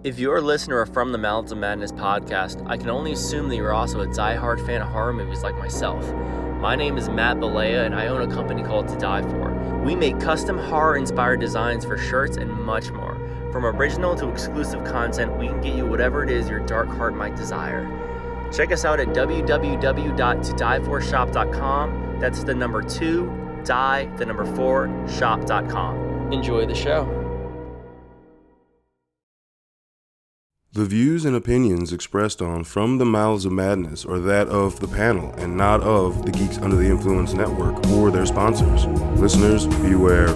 If you're a listener of From the Mouths of Madness podcast, I can only assume that you're also a diehard fan of horror movies like myself. My name is Matt Balea, and I own a company called To Die For. We make custom horror-inspired designs for shirts and much more. From original to exclusive content, we can get you whatever it is your dark heart might desire. Check us out at www.todieforshop.com. That's the number 2, die, the number 4, shop.com. Enjoy the show. The views and opinions expressed on From the Mouths of Madness are that of the panel and not of the Geeks Under the Influence Network or their sponsors. Listeners, beware.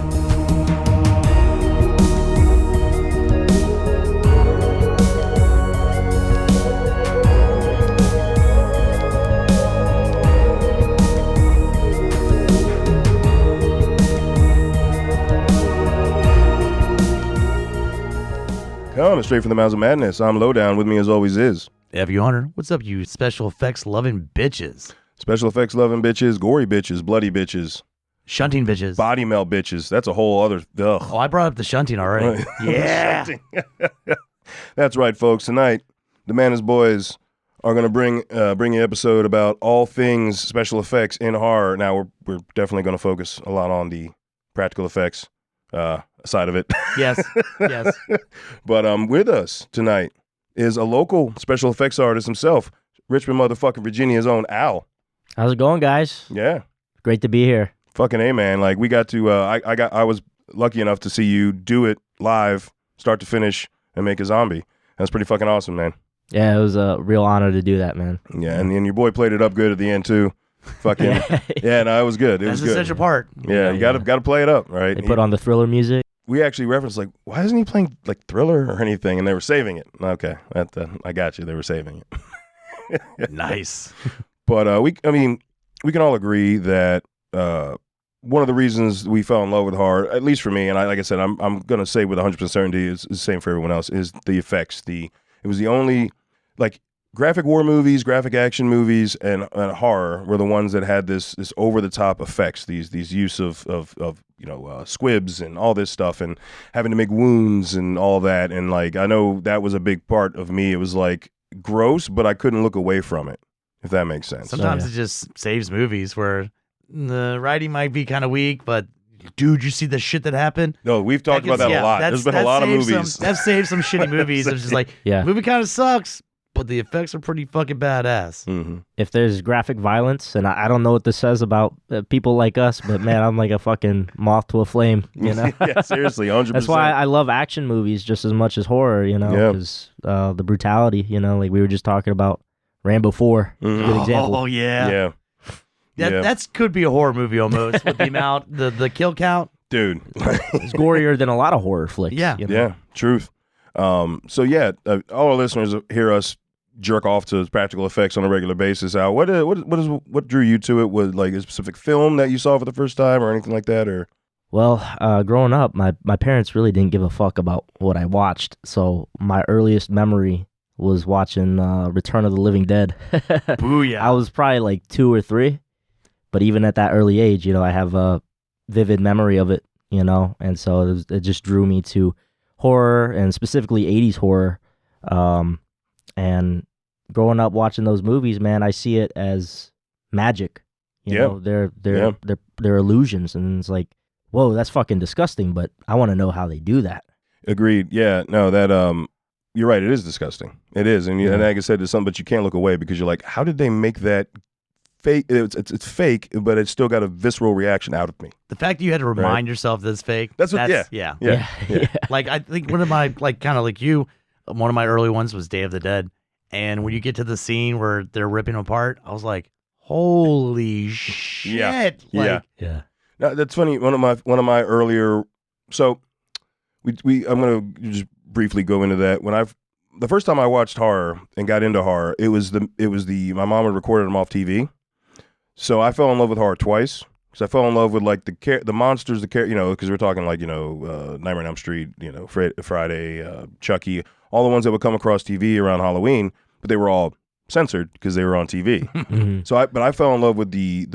Coming straight from the Mouths of Madness, I'm Lowdown. With me as always is F.U. Hunter. What's up, you special effects loving bitches? special effects loving bitches, gory bitches, bloody bitches, Shunting bitches. body melt bitches. That's a whole other. Ugh. Oh, I brought up the shunting already. Yeah. That's right, folks. Tonight, the Madness Boys are going to bring an episode about all things special effects in horror. Now, we're definitely going to focus a lot on the practical effects side of it. Yes. Yes. But with us tonight is a local special effects artist himself, Richmond, motherfucking Virginia's own Al. How's it going, guys? Yeah. Great to be here. Fucking A, man. Like, we got to, I was lucky enough to see you do it live, start to finish, and make a zombie. That's pretty fucking awesome, man. Yeah, it was a real honor to do that, man. Yeah, and your boy played it up good at the end, too. Fucking, yeah, no, it was good. It That's was the good. essential part. Yeah, you gotta play it up, right? They put on the Thriller music. We actually referenced, like, why isn't he playing, like, Thriller or anything? And they were saving it. Okay, I got you. They were saving it. Nice. But we can all agree that one of the reasons we fell in love with horror, at least for me, and like I said, I'm gonna say with 100% certainty, is the same for everyone else, is the effects. It was the only, like, graphic war movies, graphic action movies, and horror were the ones that had this over the top effects. These use of squibs and all this stuff, and having to make wounds and all that. And like, I know that was a big part of me. It was like gross, but I couldn't look away from it, if that makes sense. Sometimes it just saves movies where the writing might be kind of weak, but dude, you see the shit that happened? No, we've talked about that a lot. There's been a lot of movies. That saved some shitty movies. It's just like, movie kind of sucks, but the effects are pretty fucking badass. Mm-hmm. If there's graphic violence, and I don't know what this says about people like us, but man, I'm like a fucking moth to a flame, you know? Yeah, seriously, 100%. That's why I love action movies just as much as horror, you know? Because the brutality, you know, like we were just talking about Rambo 4. Mm-hmm. Good example. Oh, yeah. Yeah. That could be a horror movie almost with the amount, the kill count. Dude. It's gorier than a lot of horror flicks. Yeah. You know? Yeah, truth. All our listeners hear us jerk off to practical effects on a regular basis. Al, what drew you to it? Was like a specific film that you saw for the first time or anything like that? Or Well, growing up, my parents really didn't give a fuck about what I watched. So my earliest memory was watching Return of the Living Dead. Booyah. I was probably like 2 or 3. But even at that early age, you know, I have a vivid memory of it, you know, and so it just drew me to horror and specifically 80s horror. And growing up watching those movies, man, I see it as magic. You know, they're illusions, and it's like, whoa, that's fucking disgusting. But I want to know how they do that. Agreed. Yeah. No, that you're right. It is disgusting. It is, and like I said, it's something, but you can't look away because you're like, how did they make that? Fake. It's fake, but it's still got a visceral reaction out of me. The fact that you had to remind yourself that it's fake. Yeah. Like, I think one of my, like, kind of like you, one of my early ones was Day of the Dead. And when you get to the scene where they're ripping them apart, I was like, holy shit. Yeah. No, that's funny. One of my earlier, so I'm going to just briefly go into that. The first time I watched horror and got into horror, it was my mom had recorded them off TV. So I fell in love with horror twice. Because I fell in love with like the monsters, because we're talking like, Nightmare on Elm Street, Friday, Chucky, all the ones that would come across TV around Halloween, but they were all censored because they were on TV. Mm-hmm. So I fell in love with the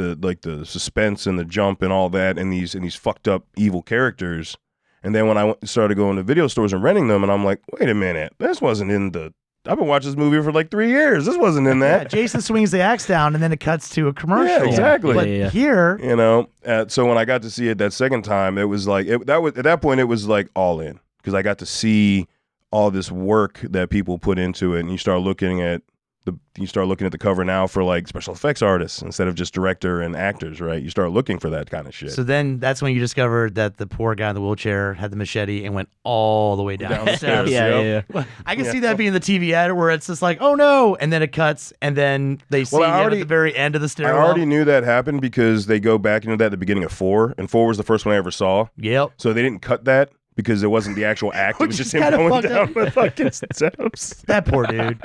suspense and the jump and all that, and these fucked up evil characters. And then when I started going to video stores and renting them, and I'm like, wait a minute, this wasn't in the. I've been watching this movie for like 3 years. This wasn't in that. Yeah, Jason swings the axe down, and then it cuts to a commercial. Yeah, exactly. But here, you know, so when I got to see it that second time, it was like at that point it was like all in, because I got to see all this work that people put into it, and you start looking at the cover now for like special effects artists instead of just director and actors, right? You start looking for that kind of shit. So then that's when you discovered that the poor guy in the wheelchair had the machete and went all the way down the steps. Yeah. I can see that being the TV ad where it's just like, oh no, and then it cuts, and then they see him at the very end of the stairwell. I already knew that happened because they go back into that at the beginning of 4, and 4 was the first one I ever saw. Yep. So they didn't cut that because it wasn't the actual act. It was just him going down the fucking steps. That poor dude.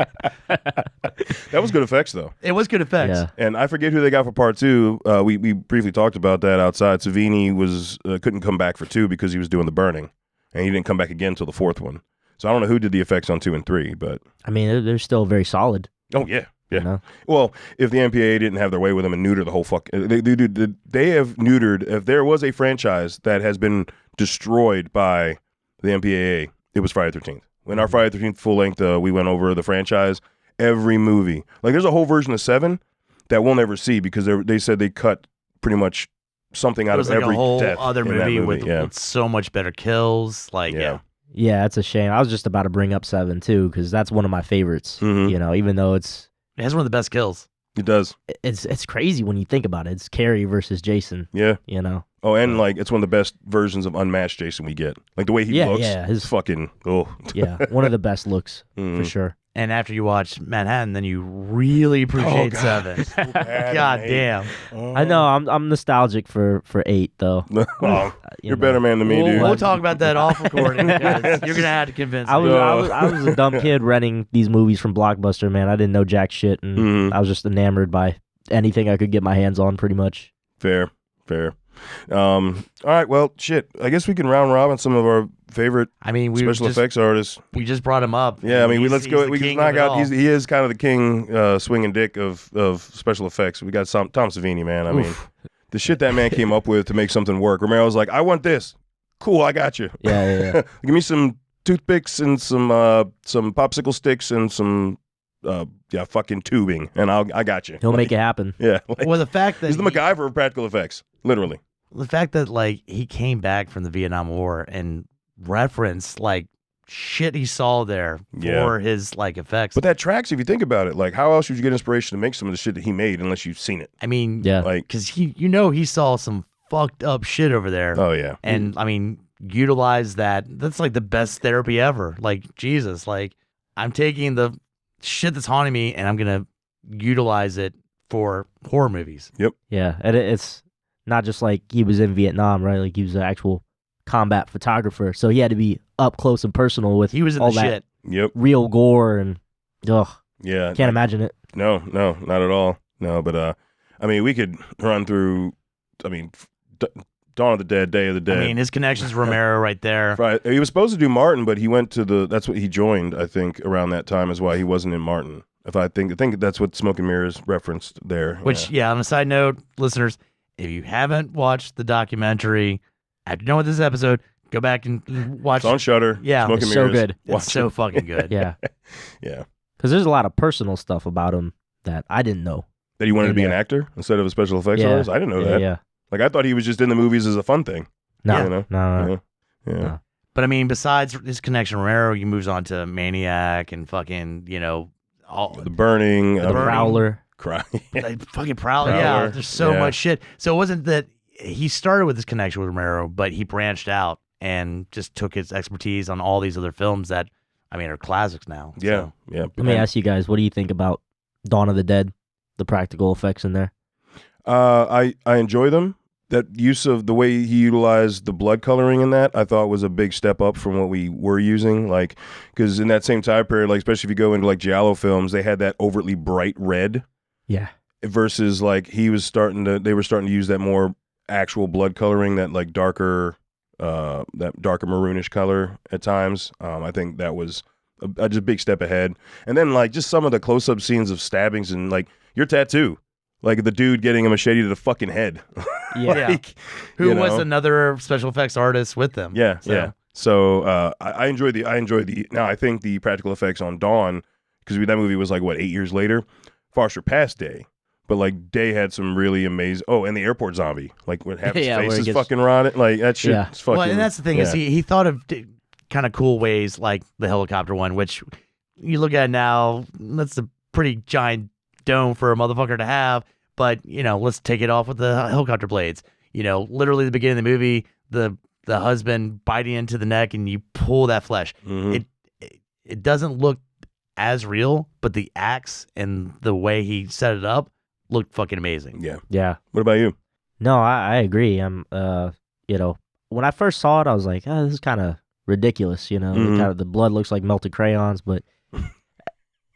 That was good effects, though. It was good effects. Yeah. And I forget who they got for part 2. We briefly talked about that outside. Savini couldn't come back for 2 because he was doing the burning, and he didn't come back again until the 4th one. So I don't know who did the effects on 2 and 3, but I mean, they're still very solid. Oh yeah. Yeah. You know? Well, if the MPAA didn't have their way with them and neuter the whole they have neutered. If there was a franchise that has been destroyed by the MPAA, it was Friday the 13th. When our Friday the 13th full length, we went over the franchise. Every movie, like there's a whole version of 7 that we'll never see because they said they cut pretty much something out of like every a whole death other in that movie with so much better kills. Like Yeah, that's a shame. I was just about to bring up 7 too, because that's one of my favorites. Mm-hmm. You know, even though it has one of the best kills. It does. It's crazy when you think about it. It's Carrie versus Jason. Yeah. You know. Oh, and like it's one of the best versions of unmatched Jason we get. Like the way he looks. Yeah, his fucking yeah, one of the best looks for sure. And after you watch Manhattan, then you really appreciate 7. God damm. I know. I'm nostalgic for 8 though. You're a better man than me, dude. We'll talk about that off recording. You're gonna have to convince me. I was a dumb kid renting these movies from Blockbuster. Man, I didn't know jack shit, and I was just enamored by anything I could get my hands on, pretty much. Fair. All right, well, shit. I guess we can round robin some of our favorite special effects artists. We just brought him up. Yeah, I mean, let's go. We can knock out. He is kind of the king, swinging dick of special effects. We got Tom Savini, man. I mean, the shit that man came up with to make something work. Romero's like, I want this. Cool, I got you. Yeah. Give me some toothpicks and some popsicle sticks and some fucking tubing, and I got you. He'll make it happen. Yeah. Well, the fact that he's the MacGyver of practical effects, literally. The fact that like he came back from the Vietnam War and referenced like shit he saw there for his like effects. But that tracks if you think about it. Like, how else would you get inspiration to make some of the shit that he made unless you've seen it? I mean, like because he saw some fucked up shit over there. Oh yeah, and I mean, utilize that. That's like the best therapy ever. Like Jesus, like I'm taking the shit that's haunting me and I'm gonna utilize it for horror movies. Yep. Yeah, and it's not just like he was in Vietnam, right? Like he was an actual combat photographer, so he had to be up close and personal with. He was in all the that shit. Real gore and yeah, can't imagine it. No, not at all. No, but I mean, we could run through. I mean, Dawn of the Dead, Day of the Dead. I mean, his connections Romero right there. Right. He was supposed to do Martin, but he went to that's what he joined, I think, around that time is why he wasn't in Martin. I think that's what Smoke and Mirrors referenced there. Which, on a side note, listeners, if you haven't watched the documentary, after knowing this episode, go back and watch. It's on Shudder. Yeah. Smoke and It's Mirrors. so good. It's so fucking good. Yeah. Yeah. Because there's a lot of personal stuff about him that I didn't know. That he wanted to be an actor instead of a special effects artist? I didn't know that. Yeah. Like, I thought he was just in the movies as a fun thing. No. Yeah. But I mean, besides his connection Romero, he moves on to Maniac and fucking, all The Burning. The Prowler. Fucking Prowler. Yeah, there's so much shit. So it wasn't that he started with his connection with Romero, but he branched out and just took his expertise on all these other films that, I mean, are classics now. Yeah, yeah. Let me ask you guys, what do you think about Dawn of the Dead, the practical effects in there? I enjoy them. That use of the way he utilized the blood coloring in that, I thought was a big step up from what we were using. Like, because in that same time period, like especially if you go into like Giallo films, they had that overtly bright red. Yeah. Versus like they were starting to use that more actual blood coloring, that like darker maroonish color at times. I think that was just a big step ahead. And then like just some of the close-up scenes of stabbings and like your tattoo. Like the dude getting a machete to the fucking head. Like, who was another special effects artist with them. Yeah, yeah. So I enjoy the. Now I think the practical effects on Dawn, because that movie was like what 8 years later, far surpassed Day. But like Day had some really amazing. Oh, and the airport zombie, like what half his face is fucking rotted, like that shit. Is fucking. Well, and that's the thing is he thought of kind of cool ways, like the helicopter one, which you look at now, that's a pretty giant dome for a motherfucker to have. But let's take it off with the helicopter blades. Literally the beginning of the movie, the husband biting into the neck, and you pull that flesh. Mm-hmm. It doesn't look as real, but the axe and the way he set it up looked fucking amazing. Yeah. What about you? No, I agree. I'm when I first saw it, I was like, oh, this is kind of ridiculous. The blood looks like melted crayons, but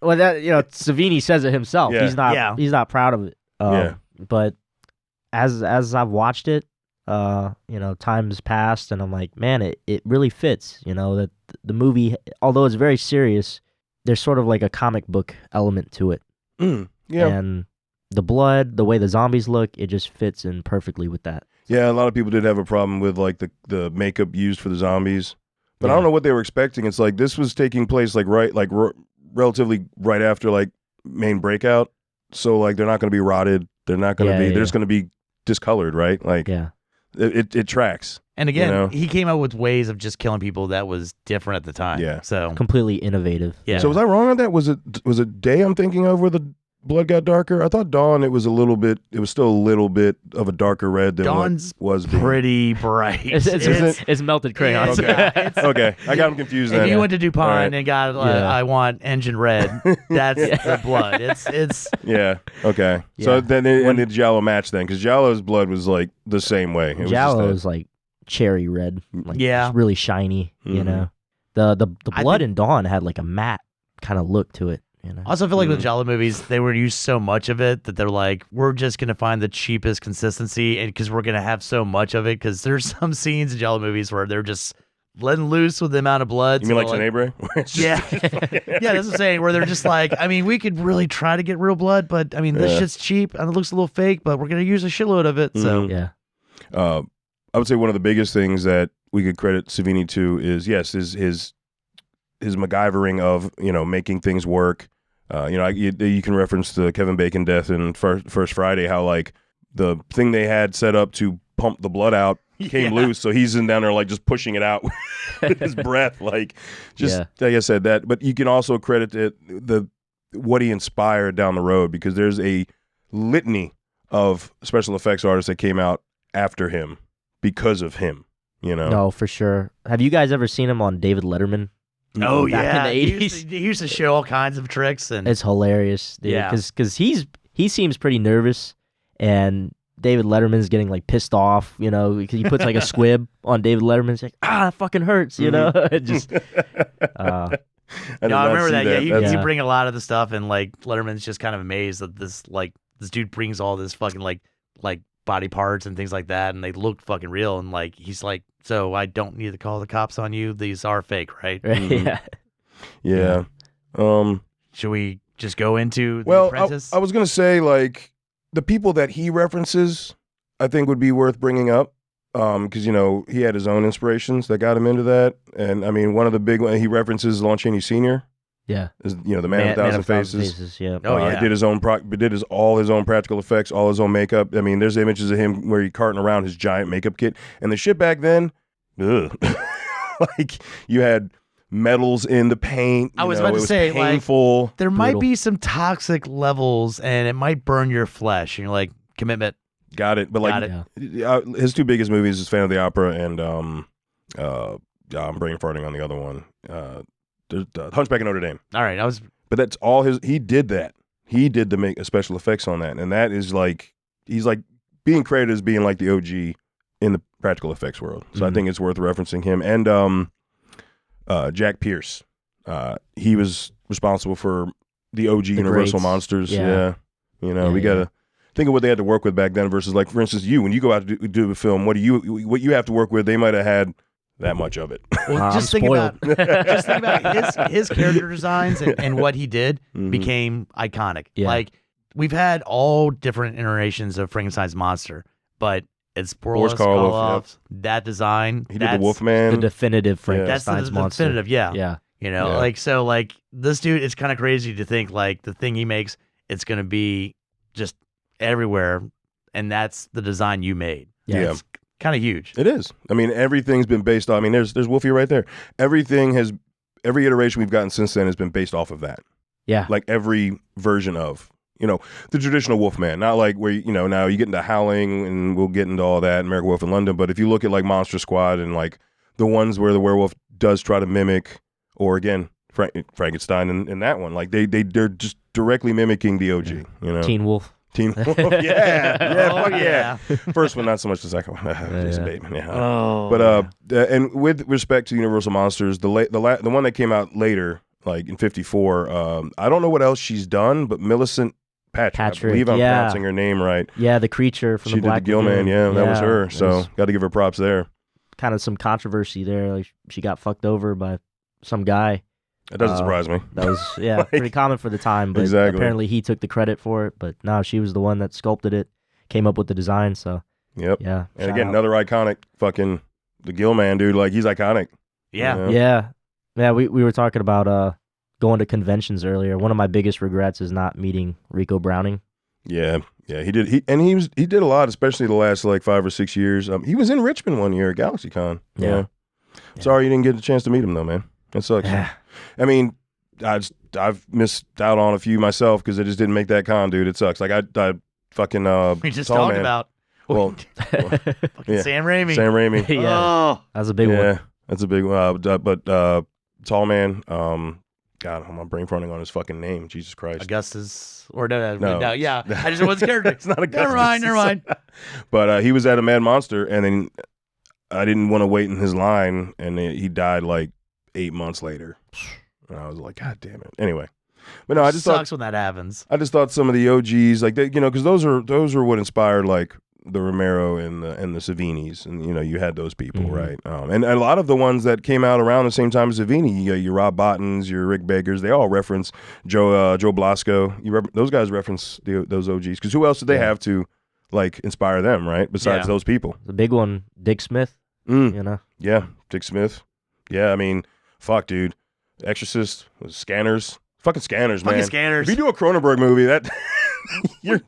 well, that Savini says it himself. Yeah. He's not proud of it. But as I've watched it, time's passed, and I'm like, man, it really fits. That the movie, although it's very serious, there's sort of like a comic book element to it. Yeah. And the blood, the way the zombies look, it just fits in perfectly with that. Yeah, a lot of people did have a problem with like the makeup used for the zombies, but I don't know what they were expecting. It's like this was taking place relatively right after like main breakout, so like they're not going to be rotted. They're not going to be. They're just going to be discolored, right? Like it tracks. And again, he came up with ways of just killing people that was different at the time. Yeah, so completely innovative. Yeah. So was I wrong on that? Was it Day I'm thinking of where the blood got darker? I thought Dawn it was still a little bit of a darker red than Dawn's what was pretty bright. It's melted crayons. Okay. I got them confused then. If you went to DuPont right. and got I want engine red, that's the blood. It's yeah. Okay. Yeah. So then and the Giallo match then, because Giallo's blood was like the same way. It Giallo is like cherry red, just really shiny. The blood in Dawn had like a matte kind of look to it. I also feel like with Giallo movies, they were used so much of it that they're like, we're just going to find the cheapest consistency, and because we're going to have so much of it, because there's some scenes in Giallo movies where they're just letting loose with the amount of blood. You mean like Tenebrae? Yeah. Yeah, that's what I'm saying, where they're just like, we could really try to get real blood, but this shit's cheap, and it looks a little fake, but we're going to use a shitload of it. So I would say one of the biggest things that we could credit Savini to is, yes, his MacGyvering of, making things work. You can reference the Kevin Bacon death in First Friday, how like the thing they had set up to pump the blood out came loose, so he's in down there like just pushing it out with his breath, like like I said that. But you can also credit it what he inspired down the road, because there's a litany of special effects artists that came out after him because of him. No, for sure. Have you guys ever seen him on David Letterman? Oh, back in the 80s. He used to show all kinds of tricks, and it's hilarious. Dude, because he seems pretty nervous, and David Letterman's getting like pissed off, because he puts like a squib on David Letterman. It's like, that fucking hurts, It just. I remember that. Yeah, you bring a lot of the stuff, and like Letterman's just kind of amazed that this dude brings all this fucking like body parts and things like that, and they look fucking real, and like he's like, so I don't need to call the cops on you. These are fake, right? Yeah. Should we just go into The Well, Apprentice? I was gonna say like the people that he references, I think would be worth bringing up, because he had his own inspirations that got him into that, and one of the big ones he references Lon Chaney Sr. Yeah, is the man of a thousand faces. Yeah. He did his own all his own practical effects, all his own makeup. There's images of him where he carting around his giant makeup kit, and the shit back then, like you had metals in the paint. I was about to say, painful. Like, there might be some toxic levels, and it might burn your flesh. And you're like, commitment. Got it. But his two biggest movies is Phantom of the Opera and I'm brain farting on the other one. Hunchback of Notre Dame. All right, but that's all he did that. He did the special effects on that, and that is like he's like being credited as being like the OG in the practical effects world. So I think it's worth referencing him. And Jack Pierce, he was responsible for the OG Universal monsters. Yeah. We gotta think of what they had to work with back then versus like, for instance, when you go out to do a film, what you have to work with. They might have had that much of it. Well, just think about his character designs and what he did became iconic. Yeah. Like we've had all different iterations of Frankenstein's monster, but it's Boris Karloff, that design. He did the Wolfman. The definitive That's Frankenstein's the monster. definitive, yeah. Yeah. You know, Yeah. like, so, like, this dude, it's kind of crazy to think, like, the thing he makes, it's going to be just everywhere, and that's the design you made. Yeah. It's kind of huge. It is. I mean, everything's been based on, I mean, there's Wolfie right there. Every iteration we've gotten since then has been based off of that. Yeah. Like every version of, the traditional Wolfman. Not like where, now you get into Howling, and we'll get into all that, American Wolf in London. But if you look at like Monster Squad and like the ones where the werewolf does try to mimic, or again, Frankenstein in that one, like they're just directly mimicking the OG, Teen Wolf. Teen Wolf. Yeah. Oh, yeah. First one, not so much the second one. Jason yeah. Bateman, yeah. Oh. But and with respect to Universal Monsters, the one that came out later, like in '54, I don't know what else she's done, but Millicent Patrick, I believe I'm pronouncing her name right. Yeah, the creature from the Black She did the Gillman, Lagoon. that was her. So got to give her props there. Kind of some controversy there. Like she got fucked over by some guy. That doesn't surprise me. That was Like, pretty common for the time, but exactly. apparently he took the credit for it. But no, she was the one that sculpted it, came up with the design. So Yep. yeah. And shout again, out. another iconic fucking the Gillman dude. Like he's iconic. Yeah. Yeah. We were talking about going to conventions earlier. One of my biggest regrets is not meeting Rico Browning. Yeah. He did. He did a lot, especially the last like 5 or 6 years. He was in Richmond one year at GalaxyCon. Yeah. Sorry you didn't get a chance to meet him though, man. It sucks. Yeah. I mean, I've missed out on a few myself because I just didn't make that con, dude. It sucks. Like I fucking We just Tall talked Man. about Well, fucking yeah. Sam Raimi. Sam Raimi. Yeah. Oh. That's a big Yeah, one. that's a big one. But Tall Man. God, my brain fronting on his fucking name. Jesus Christ. Augustus. Or no, No. yeah. I just know what's character. It's not Augustus. Never mind. But he was at a Mad Monster, and then I didn't want to wait in his line, and he died like 8 months later. And I was like, God damn it. Anyway, but no, I just Sucks when that happens. I just thought some of the OGs, like they, because those are what inspired like the Romero and the Savinis, and you had those people, Mhm. right? And a lot of the ones that came out around the same time as Savini, your Rob Bottons, your Rick Bakers, they all reference Joe Blasco. Those guys reference those OGs, because who else did they have to like inspire them, right? Besides those people, The big one, Dick Smith. Yeah, Dick Smith. Yeah, I mean, fuck, dude. Exorcist, Scanners, fucking Scanners, man. Fucking Scanners. If you do a Cronenberg movie, that you're.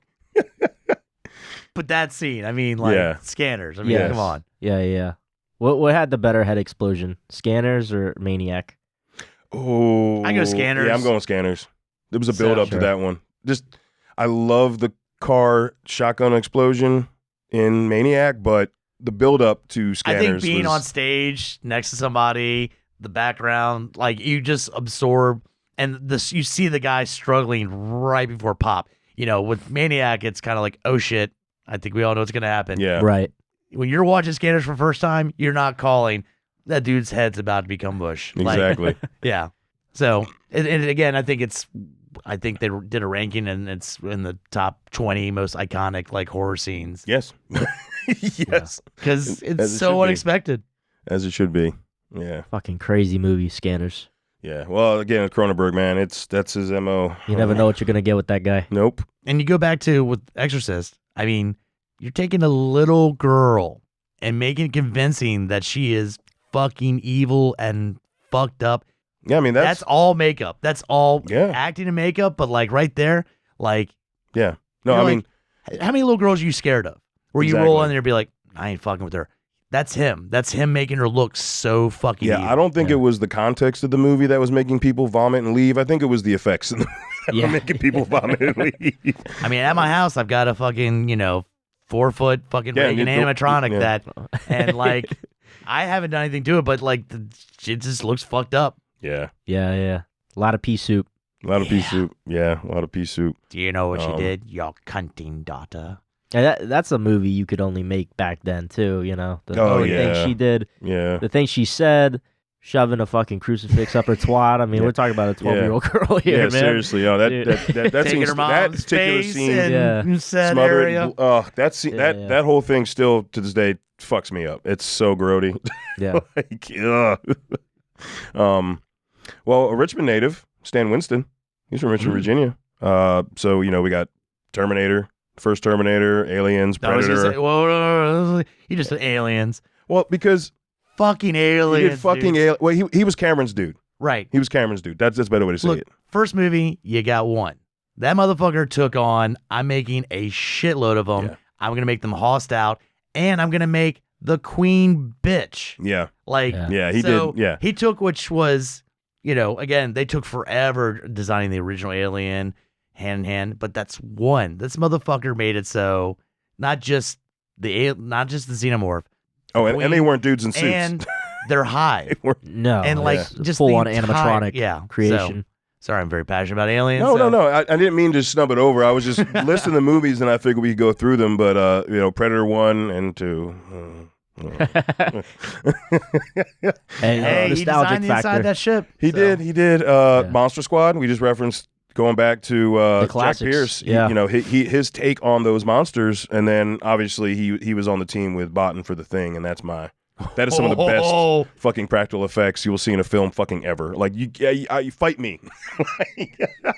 But that scene, I mean, like, Yeah. Scanners. I mean, Yes. come on. Yeah. What had the better head explosion, Scanners or Maniac? Oh, I go Scanners. Yeah, I'm going Scanners. There was a build up Sure. to that one. Just, I love the car shotgun explosion in Maniac, but the build up to Scanners. I think being was, on stage next to somebody, the background, like, you just absorb, and you see the guy struggling right before pop. With Maniac, it's kind of like, oh shit, I think we all know what's going to happen. Yeah. Right. When you're watching Scanners for the first time, you're not calling, that dude's head's about to become mush. Like, Exactly. yeah. So, and again, I think they did a ranking, and it's in the top 20 most iconic like horror scenes Yes. Yes. because As it it's should so be. unexpected. As it should be. Yeah. Fucking crazy movie, Scanners. Yeah. Well, again, Cronenberg, man, that's his MO. You never know what you're gonna get with that guy. Nope. And you go back to with Exorcist. I mean, you're taking a little girl and making it convincing that she is fucking evil and fucked up. Yeah, I mean That's all makeup. That's all Yeah. acting and makeup. But like right there, like, yeah. No, you're I like, mean, how many little girls are you scared of? Where you roll Exactly. in there and be like, I ain't fucking with her. That's him. That's him making her look so fucking yeah, evil. I don't think Yeah. it was the context of the movie that was making people vomit and leave. I think it was the effects in the movie that Yeah. were making people vomit and leave. I mean, at my house, I've got a fucking, 4-foot fuking Yeah, Reagan you don't- animatronic yeah. that, and like, I haven't done anything to it, but like, it just looks fucked up. Yeah. Yeah. A lot of pea soup. A lot of pea Yeah. soup. Yeah, a lot of pea soup. Do you know what she Um, did, your cunting daughter? And that's a movie you could only make back then too. The Oh, the yeah. things she did, Yeah. the things she said, shoving a fucking crucifix up her twat. I mean, Yeah. we're talking about a 12-year-old girl here, Yeah, man. seriously. Oh, Dude. that Taking scene, her that mom's particular face scene, and Yeah. said smothered. area. That scene, Yeah. that whole thing still to this day fucks me up. It's so grody. Yeah. Like, well, a Richmond native, Stan Winston. He's from Richmond, Virginia. So we got Terminator, first Terminator, Aliens, Predator. Say, you just said Aliens. Well, because fucking Aliens. He did fucking Well, he was Cameron's dude. Right. He was Cameron's dude. That's a better way to say it. First movie, you got one. That motherfucker took on, I'm making a shitload of them. Yeah. I'm going to make them hossed out, and I'm going to make the queen bitch. Yeah. He did. Yeah. He took, which was, again, they took forever designing the original Alien hand in hand, but that's one. This motherfucker made it so not just the xenomorph. Oh, and they weren't dudes in suits. And they're high. No. And just full on animatronic creation. Sorry, I'm very passionate about Aliens. No. I didn't mean to snub it over. I was just listing the movies, and I figured we could go through them. But Predator 1 and 2. Hey, he designed the inside that ship. He did. Monster Squad. We just referenced going back to Jack Pierce. Yeah. His take on those monsters, and then obviously he was on the team with Botten for The Thing, and that is some of the best fucking practical effects you will see in a film fucking ever. Like, you fight me.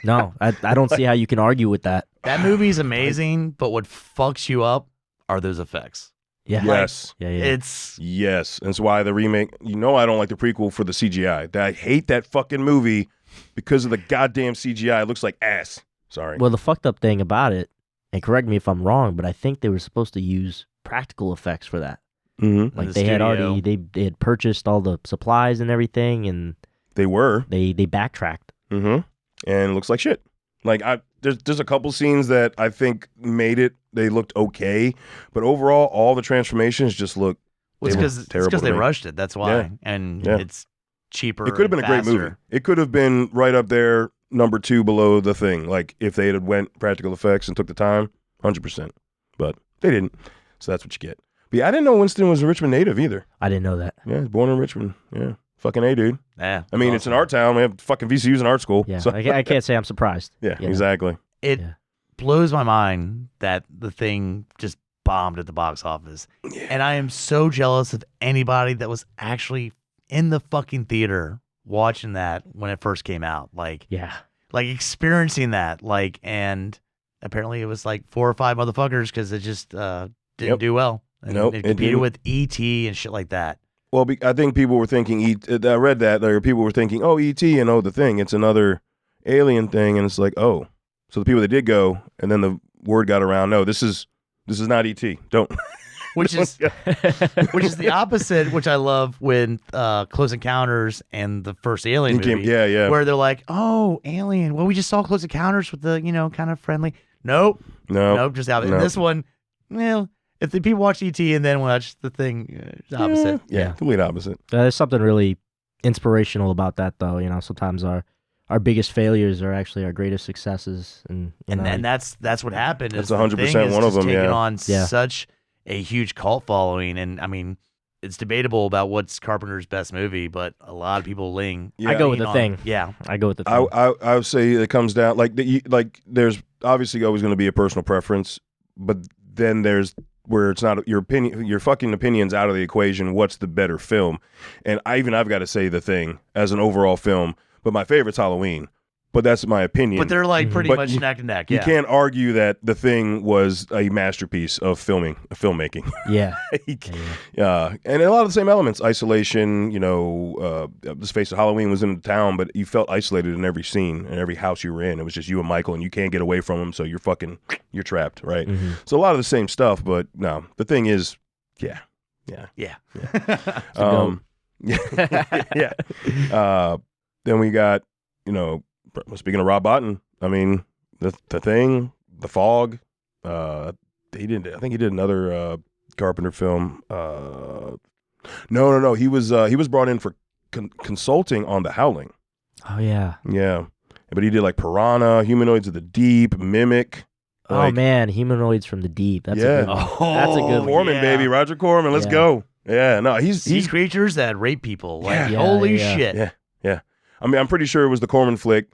No, I don't see how you can argue with that. That movie's amazing, but what fucks you up are those effects. Yeah. Yes. Yes. That's why the remake, I don't like the prequel for the CGI. I hate that fucking movie because of the goddamn CGI. It looks like ass. Sorry. Well, the fucked up thing about it, and correct me if I'm wrong, but I think they were supposed to use practical effects for that. Mm-hmm. Like they had purchased all the supplies and everything, and they backtracked. Mm-hmm. And it looks like shit. Like there's a couple scenes that I think made it. They looked okay, but overall, all the transformations just look. It's because they rushed it. That's why, and it's cheaper. It could have been a great movie. It could have been right up there, number 2 below The Thing. Like if they had went practical effects and took the time, 100%. But they didn't, so that's what you get. But yeah, I didn't know Winston was a Richmond native either. I didn't know that. Yeah, he's born in Richmond. Yeah, fucking A, dude. Yeah. I mean, it's an art town. We have fucking VCU's an art school. Yeah, so. I can't say I'm surprised. Yeah, exactly. It blows my mind that The Thing just bombed at the box office. Yeah. And I am so jealous of anybody that was actually in the fucking theater watching that when it first came out. Like experiencing that. And apparently it was like 4 or 5 motherfuckers because it just didn't do well. And it competed with E.T. and shit like that. Well, I think people were thinking, I read that, people were thinking, oh, E.T. and The Thing, it's another alien thing. And it's like, oh. So the people that did go, and then the word got around, no, this is not E.T. Don't. Which is the opposite, which I love when Close Encounters and the first Alien movie. Where they're like, oh, Alien. Well, we just saw Close Encounters with the, kind of friendly. Nope, just out. And this one, if the people watch E.T. and then watch The Thing, it's opposite. Yeah, complete opposite. There's something really inspirational about that, though. Sometimes our biggest failures are actually our greatest successes, and that's what happened. That's 100% one of them. Taking on such a huge cult following, and I mean, it's debatable about what's Carpenter's best movie, but a lot of people I go with The Thing. Yeah, I go with The Thing. I would say it comes down there's obviously always going to be a personal preference, but then there's where it's not your opinion, your fucking opinion's out of the equation. What's the better film? And I've got to say The Thing as an overall film, but my favorite's Halloween. But that's my opinion. But they're like pretty much neck and neck. You can't argue that The Thing was a masterpiece of filmmaking. Yeah. And a lot of the same elements. Isolation, let's face it, Halloween was in the town, but you felt isolated in every scene and every house you were in. It was just you and Michael, and you can't get away from him, so you're trapped, right? Mm-hmm. So a lot of the same stuff, but no, The Thing is, yeah. Then we got, speaking of Rob Bottin, I mean, the Thing, The Fog. I think he did another Carpenter film. No. He was brought in for consulting on The Howling. Oh yeah. Yeah, but he did like Piranha, Humanoids of the Deep, Mimic. Oh man, Humanoids from the Deep. That's a good one. That's a good one. Corman, baby, Roger Corman. Let's go. Yeah, no, he's creatures that rape people. Like holy shit. Yeah. I mean, I'm pretty sure it was the Corman flick,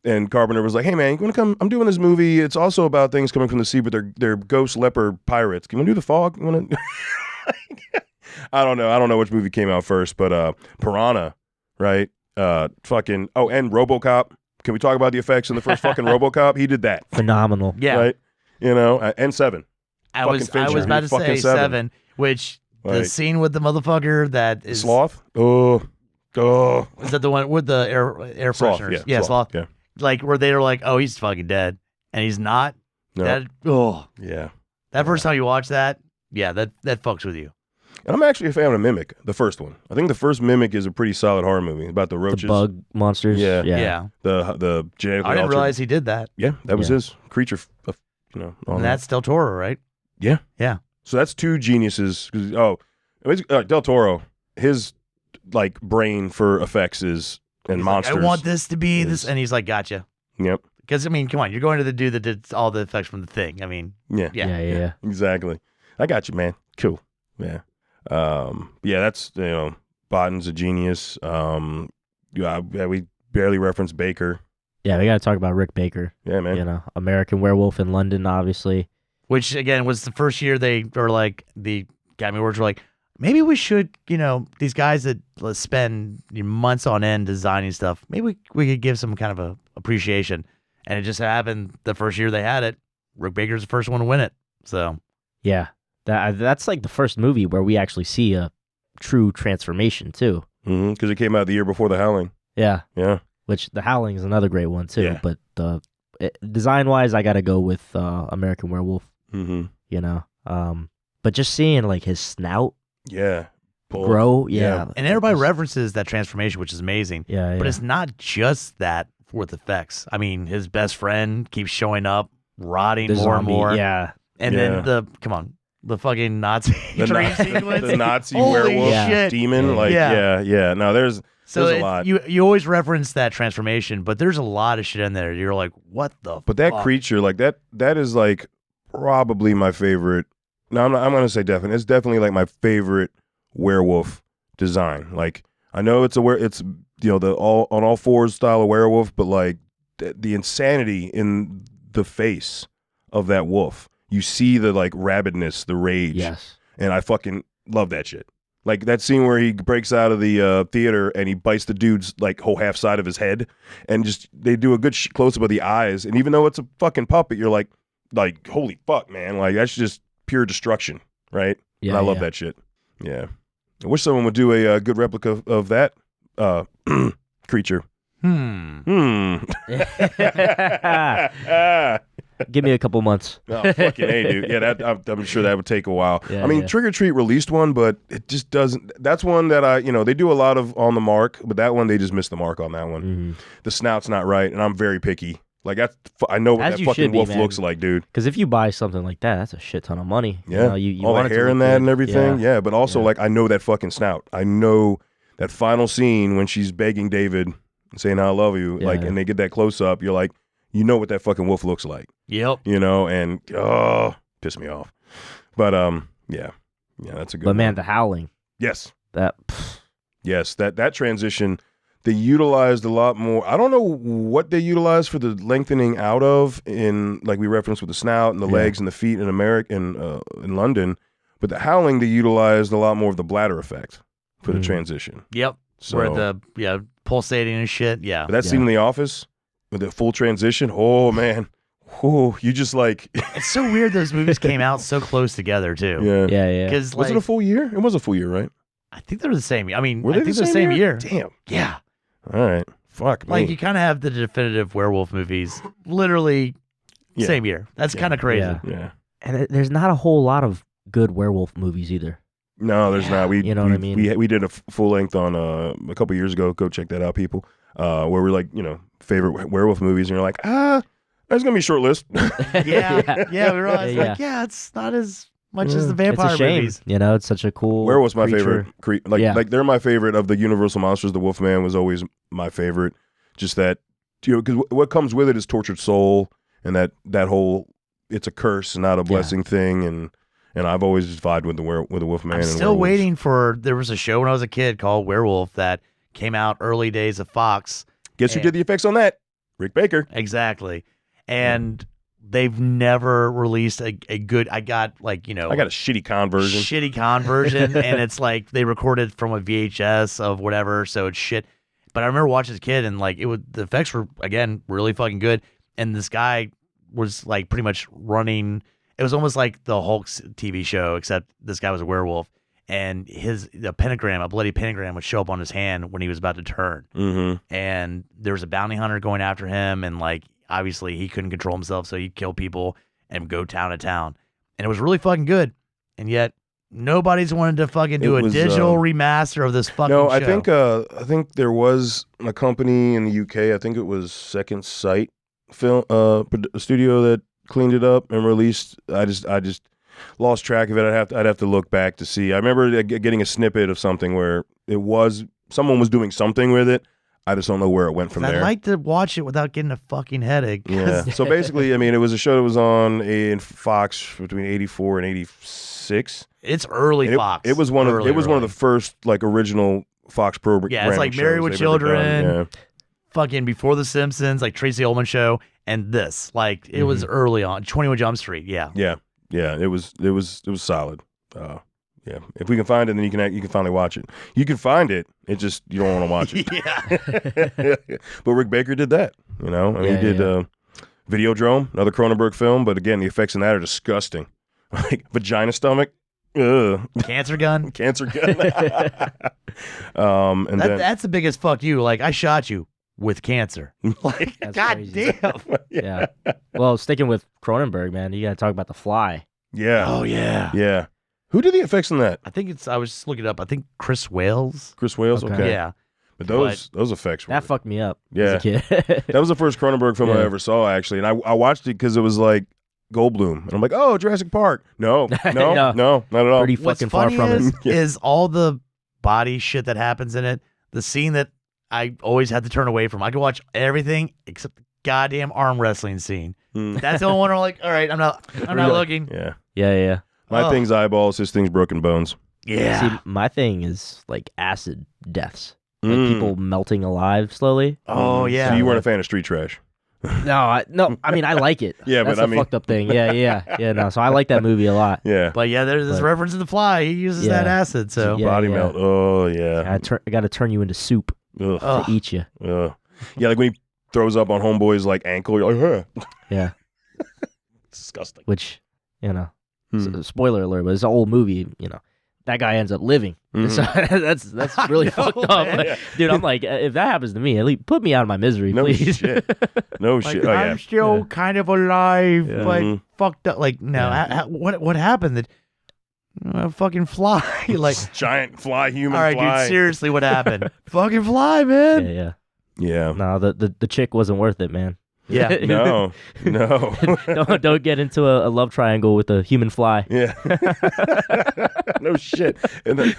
and Carpenter was like, "Hey man, you want to come? I'm doing this movie. It's also about things coming from the sea, but they're ghost leopard pirates. Can we do The Fog? You want to?" I don't know which movie came out first, but Piranha, right? And RoboCop. Can we talk about the effects in the first fucking RoboCop? He did that. Phenomenal. Yeah. Right? You know, and Seven. I was about to say Seven, which the scene with the motherfucker that is Sloth. Oh, is that the one with the air fresheners? Yeah, Sloth. Yeah. Like where they were like, oh, he's fucking dead, and he's not. No. That first time you watch that, that fucks with you. And I'm actually a fan of Mimic, the first one. I think the first Mimic is a pretty solid horror movie about the roaches, the bug monsters. Yeah. The genetically I didn't altered. realize he did that. Yeah, that was his creature. And that's Del Toro, right? Yeah. Yeah. So that's two geniuses. Del Toro, his like brain for effects is and He's monsters. like, I want this to be this, and he's like, gotcha. Yep. Because I mean, come on, you're going to the dude that did all the effects from The Thing. I mean, Yeah. Exactly. I got you, man. Cool. Yeah. That's Botton's a genius. We barely referenced Baker. Yeah, we got to talk about Rick Baker. Yeah, man. You know, American Werewolf in London, obviously. Which again was the first year they were like the Academy Awards were like, maybe we should, these guys that spend months on end designing stuff, maybe we could give some kind of a appreciation. And it just happened the first year they had it. Rick Baker's the first one to win it. So yeah, that's like the first movie where we actually see a true transformation too. Because it came out the year before The Howling. Yeah. Yeah. Which The Howling is another great one too. Yeah. But design wise, I got to go with American Werewolf. But just seeing like his snout grow, and everybody references that transformation, which is amazing. But it's not just that with effects. I mean, his best friend keeps showing up, rotting the more zombie, and more. Yeah. And then the fucking Nazi train sequence. The Nazi Holy werewolf shit. demon. Like, yeah. No, there's a lot. You always reference that transformation, but there's a lot of shit in there. You're like, what the But that creature, like that is like probably my favorite. No, I'm going to say definitely. It's definitely like my favorite werewolf design. Like, I know it's the on all fours style of werewolf, but like the insanity in the face of that wolf. You see the like rabidness, the rage. Yes. And I fucking love that shit. Like that scene where he breaks out of the theater and he bites the dude's like whole half side of his head, and just they do a good close up of the eyes. And even though it's a fucking puppet, you're like holy fuck, man! Like that's just pure destruction, right? Yeah. And I love that shit. Yeah. I wish someone would do a good replica of that creature. Give me a couple months. Oh, fucking A, dude. Yeah, I'm sure that would take a while. Yeah, I mean, Trick or Treat released one, but it just doesn't. That's one that they do a lot of on the mark, but that one, they just missed the mark on that one. Mm-hmm. The snout's not right, and I'm very picky. Like, I know what As that you fucking should be, wolf man. looks like, dude. Because if you buy something like that, that's a shit ton of money. Yeah. You all want the it to hair look in that good. and everything. Yeah. Yeah, but also, like, I know that fucking snout. I know that final scene when she's begging David and saying, I love you, Yeah. like, and they get that close up, you're like, you know what that fucking wolf looks like. Yep. And piss me off. But yeah, that's a good. But one. man, The Howling. Yes. Yes, that transition, they utilized a lot more. I don't know what they utilized for the lengthening out of in, like we referenced with the snout and the legs and the feet in in London, but The Howling, they utilized a lot more of the bladder effect for the transition. Yep. So, where the pulsating and shit. Yeah. But that scene in the office with the full transition, oh man. Oh, you just like It's so weird those movies came out so close together too. Yeah. Because Was it a full year? It was a full year, right? I think they're the same. I mean, Were they I think the they're same the same year. Damn. Yeah. All right. Fuck me. Like you kind of have the definitive werewolf movies, literally same year. That's kind of crazy. Yeah. and there's not a whole lot of good werewolf movies either. No, there's not. You know what I mean? We did a full length on a couple years ago. Go check that out, people. Where we're like, favorite werewolf movies, and you're like, there's gonna be a short list. Yeah. We realized it's not as much as the vampire it's a shame. movies. It's such a cool. Werewolf's my creature. favorite. Like they're my favorite of the Universal monsters. The Wolfman was always my favorite. Just that, because what comes with it is tortured soul, and that whole it's a curse, not a blessing thing, and I've always just vibed with the Wolfman. I'm and still werewolves. waiting for. There was a show when I was a kid called Werewolf that came out early days of Fox. Guess who did the effects on that? Rick Baker. Exactly, and they've never released a good. I got I got a shitty conversion. And it's like they recorded from a VHS of whatever, so it's shit. But I remember watching as a kid, and the effects were again really fucking good. And this guy was like pretty much running. It was almost like the Hulk's TV show, except this guy was a werewolf, and a bloody pentagram would show up on his hand when he was about to turn. Mm-hmm. And there was a bounty hunter going after him, and like obviously he couldn't control himself, so he'd kill people and go town to town. And it was really fucking good, and yet nobody's wanted to fucking do a digital remaster of this fucking show. I think there was a company in the UK. I think it was Second Sight film studio that cleaned it up and released. I just lost track of it. I'd have to look back to see. I remember getting a snippet of something where someone was doing something with it. I just don't know where it went from there. I'd like to watch it without getting a fucking headache. Yeah. So basically, I mean, it was a show that was on in Fox between 84 and 86. It's early Fox. It was one of the first like original Fox programs. Yeah, it's like Married with Children, fucking Before the Simpsons, like Tracy Ullman Show, and this. Like it was early on. 21 Jump Street. Yeah. Yeah. Yeah. It was solid. Yeah. If we can find it, then you can finally watch it. You can find it. It just you don't want to watch it. Yeah. But Rick Baker did that. You know, I mean, he did Videodrome, another Cronenberg film. But again, the effects in that are disgusting. Like vagina stomach. Ugh. Cancer gun. Cancer gun. And that's the biggest fuck you. Like I shot you with cancer. Like That's God crazy. damn. Yeah. Well, sticking with Cronenberg, man, you got to talk about The Fly. Yeah. Oh yeah. Yeah. Who did the effects in that? I think I was just looking it up. I think Chris Wales. Chris Wales. Okay. Yeah. But those effects were That fucked me up. Yeah. As a kid. That was the first Cronenberg film I Yeah. ever saw, actually. And I watched it because it was like Goldblum. And I'm like, oh, Jurassic Park. No, No. not at all. Pretty What's fucking far funny from is, it. is all the body shit that happens in it. The scene that I always had to turn away from. I could watch everything except the goddamn arm wrestling scene. That's the only one I'm like, all right, I'm not looking. Yeah. Yeah. My thing's eyeballs, his thing's broken bones. Yeah. See, my thing is like acid deaths. Like people melting alive slowly. Oh yeah. So you weren't a fan of Street Trash? No. I mean, I like it. Yeah, That's but I a mean- fucked up thing. Yeah. No, so I like that movie a lot. Yeah. But yeah, there's this reference in The Fly. He uses that acid. So Yeah. Body melt. Oh, yeah. I got to turn you into soup Ugh. to eat you. Ugh. Yeah, like when he throws up on Homeboy's like ankle, you're like, huh. Yeah. It's disgusting. Which, spoiler alert, but it's an old movie, that guy ends up living. So that's really fucked up. man. Dude, I'm like, if that happens to me, at least put me out of my misery, No please. shit. No like, shit. Oh, yeah. I'm still kind of alive, Yeah. but fucked up. Like no, what happened? That fucking fly. Like Giant fly, human all right, fly. dude. Seriously, what happened? Fucking fly, man. Yeah. Yeah. No, the chick wasn't worth it, man. Yeah. No. don't get into a love triangle with a human fly. Yeah. No shit. And then,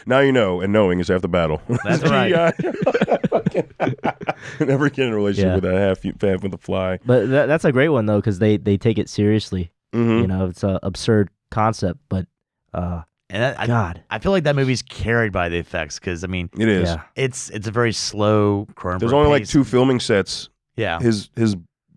now you know, and knowing is half the battle. That's right. Never get in a relationship Yeah. with a half with a fly. But that's a great one though, because they take it seriously. Mm-hmm. It's an absurd concept, but And God, I feel like that movie's carried by the effects because I mean, It is. yeah. it's a very slow Cronenberg. There's only like pace. 2 filming sets. Yeah. His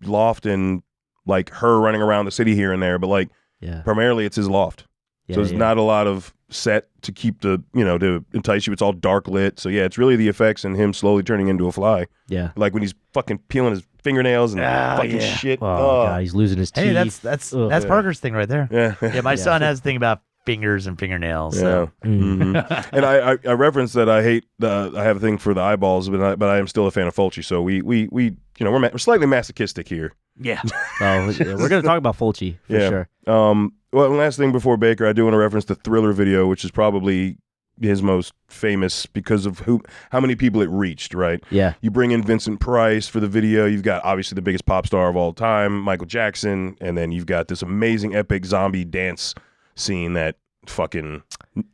loft and like her running around the city here and there, but like Yeah. primarily it's his loft. So there's not a lot of set to keep to entice you. It's all dark lit. So yeah, it's really the effects and him slowly turning into a fly. Yeah. Like when he's fucking peeling his fingernails and Oh, fucking yeah. shit. Oh, Oh. God, he's losing his teeth. Hey, that's Ugh. Parker's thing right there. Yeah. Yeah, my son has a thing about fingers and fingernails. So. Yeah. Mhm. And I referenced that I hate I have a thing for the eyeballs, but I am still a fan of Fulci. So we we're slightly masochistic here. Yeah. Oh, we're gonna talk about Fulci for Yeah. sure. Well, last thing before Baker, I do want to reference the Thriller video, which is probably his most famous because of how many people it reached. Right. Yeah. You bring in Vincent Price for the video. You've got obviously the biggest pop star of all time, Michael Jackson, and then you've got this amazing epic zombie dance scene that fucking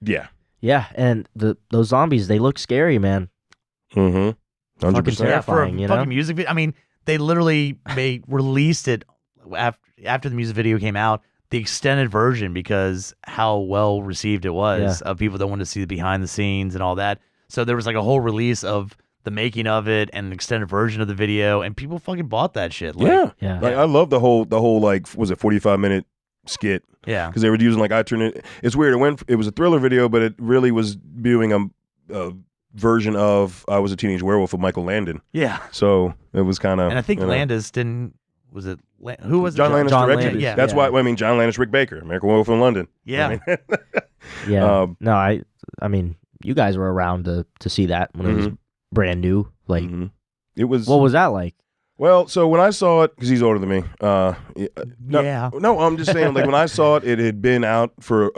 yeah. Yeah, and those zombies, they look scary, man. Mm-hmm. 100%. Fucking Yeah, for a terrifying, you know? fucking music video. I mean, they literally released it after the music video came out, the extended version, because how well received it was of people that wanted to see the behind the scenes and all that. So there was like a whole release of the making of it and an extended version of the video, and people fucking bought that shit. Like, Yeah. Like I love the whole like was it 45-minute skit yeah. because they were using like it's weird. It was a Thriller video, but it really was doing a version of I Was a Teenage Werewolf of Michael Landon. Yeah. So it was kind of And I think Landis didn't was it who was John it? Landis John directed Landis, it. That's why, I mean, John Landis, Rick Baker, American Werewolf in London. Yeah. I mean, Yeah. No, I mean, you guys were around to see that when it was brand new. Like, it was. what was that like? Well, so when I saw it, because he's older than me. No, I'm just saying, like when I saw it, it had been out for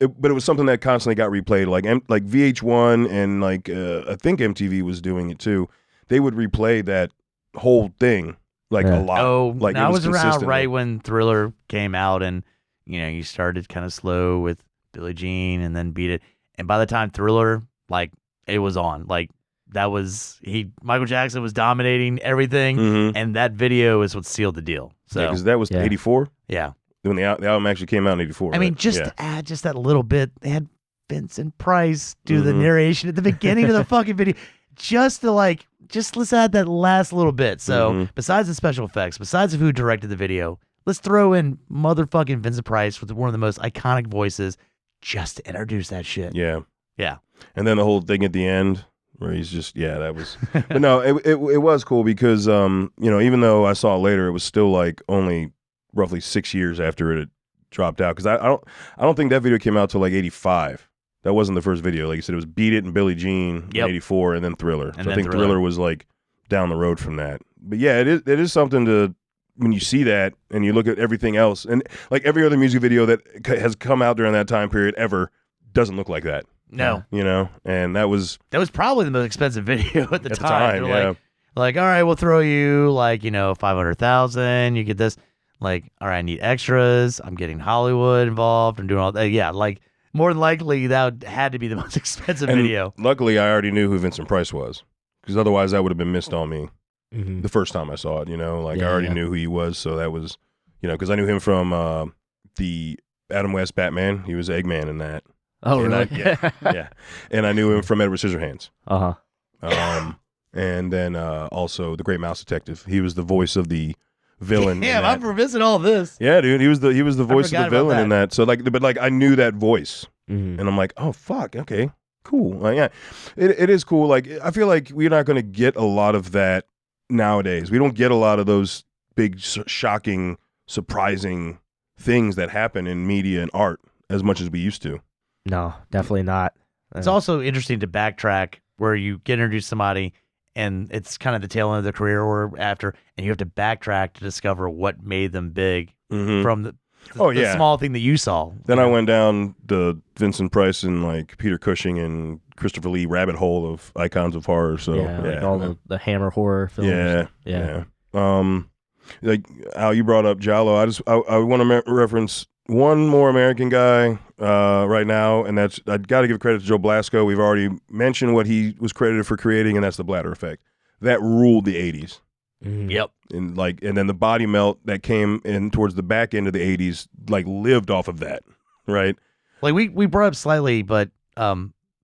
but it was something that constantly got replayed, like VH1 and like I think MTV was doing it too. They would replay that whole thing like a lot. Oh, like I was around consistently. right when Thriller came out, and you started kind of slow with Billie Jean, and then Beat It, and by the time Thriller, like it was on, like that was Michael Jackson was dominating everything, and that video is what sealed the deal. So because that was 84. Yeah. When the album actually came out in 84. I mean, just to add just that little bit, they had Vincent Price do the narration at the beginning of the fucking video, just let's add that last little bit. So besides the special effects, besides who directed the video, let's throw in motherfucking Vincent Price with one of the most iconic voices just to introduce that shit. Yeah. Yeah. And then the whole thing at the end where he's just, that was, but no, it was cool because, even though I saw it later, it was still like only roughly 6 years after it had dropped out. Cause I don't think that video came out till like 85. That wasn't the first video. Like you said, it was Beat It and Billie Jean in 84 and then Thriller. So I think Thriller was like down the road from that. But yeah, it is something to, when you see that and you look at everything else, and like every other music video that has come out during that time period ever doesn't look like that. No. And that was probably the most expensive video at the time. Yeah. Like, all right, we'll throw you like, $500,000. You get this. Like, all right, I need extras. I'm getting Hollywood involved. I'm doing all that. Yeah, like more than likely that had to be the most expensive video. Luckily, I already knew who Vincent Price was, because otherwise that would have been missed on me the first time I saw it. I already knew who he was, so that was, because I knew him from the Adam West Batman. He was Eggman in that. Oh, and really? Yeah. And I knew him from Edward Scissorhands. Uh-huh. And then also The Great Mouse Detective. He was the voice of the villain. Damn, I'm missing all this. Yeah, dude, he was the voice of the villain in that. So but I knew that voice, and I'm like, oh fuck, okay, cool. Like, yeah, it is cool. Like I feel like we're not going to get a lot of that nowadays. We don't get a lot of those big, shocking, surprising things that happen in media and art as much as we used to. No, definitely not. It's also interesting to backtrack where you get introduced to somebody and it's kind of the tail end of the career or after, and you have to backtrack to discover what made them big from the small thing that you saw. Then I went down the Vincent Price and like Peter Cushing and Christopher Lee rabbit hole of icons of horror. So like all the Hammer horror films. Yeah. Like Al, you brought up Giallo. I want to reference one more American guy right now, and that's, I got to give credit to Joe Blasco. We've already mentioned what he was credited for creating, and that's the bladder effect. That ruled the 80s. Yep. And then the body melt that came in towards the back end of the 80s, like lived off of that, right? Like we brought up slightly, but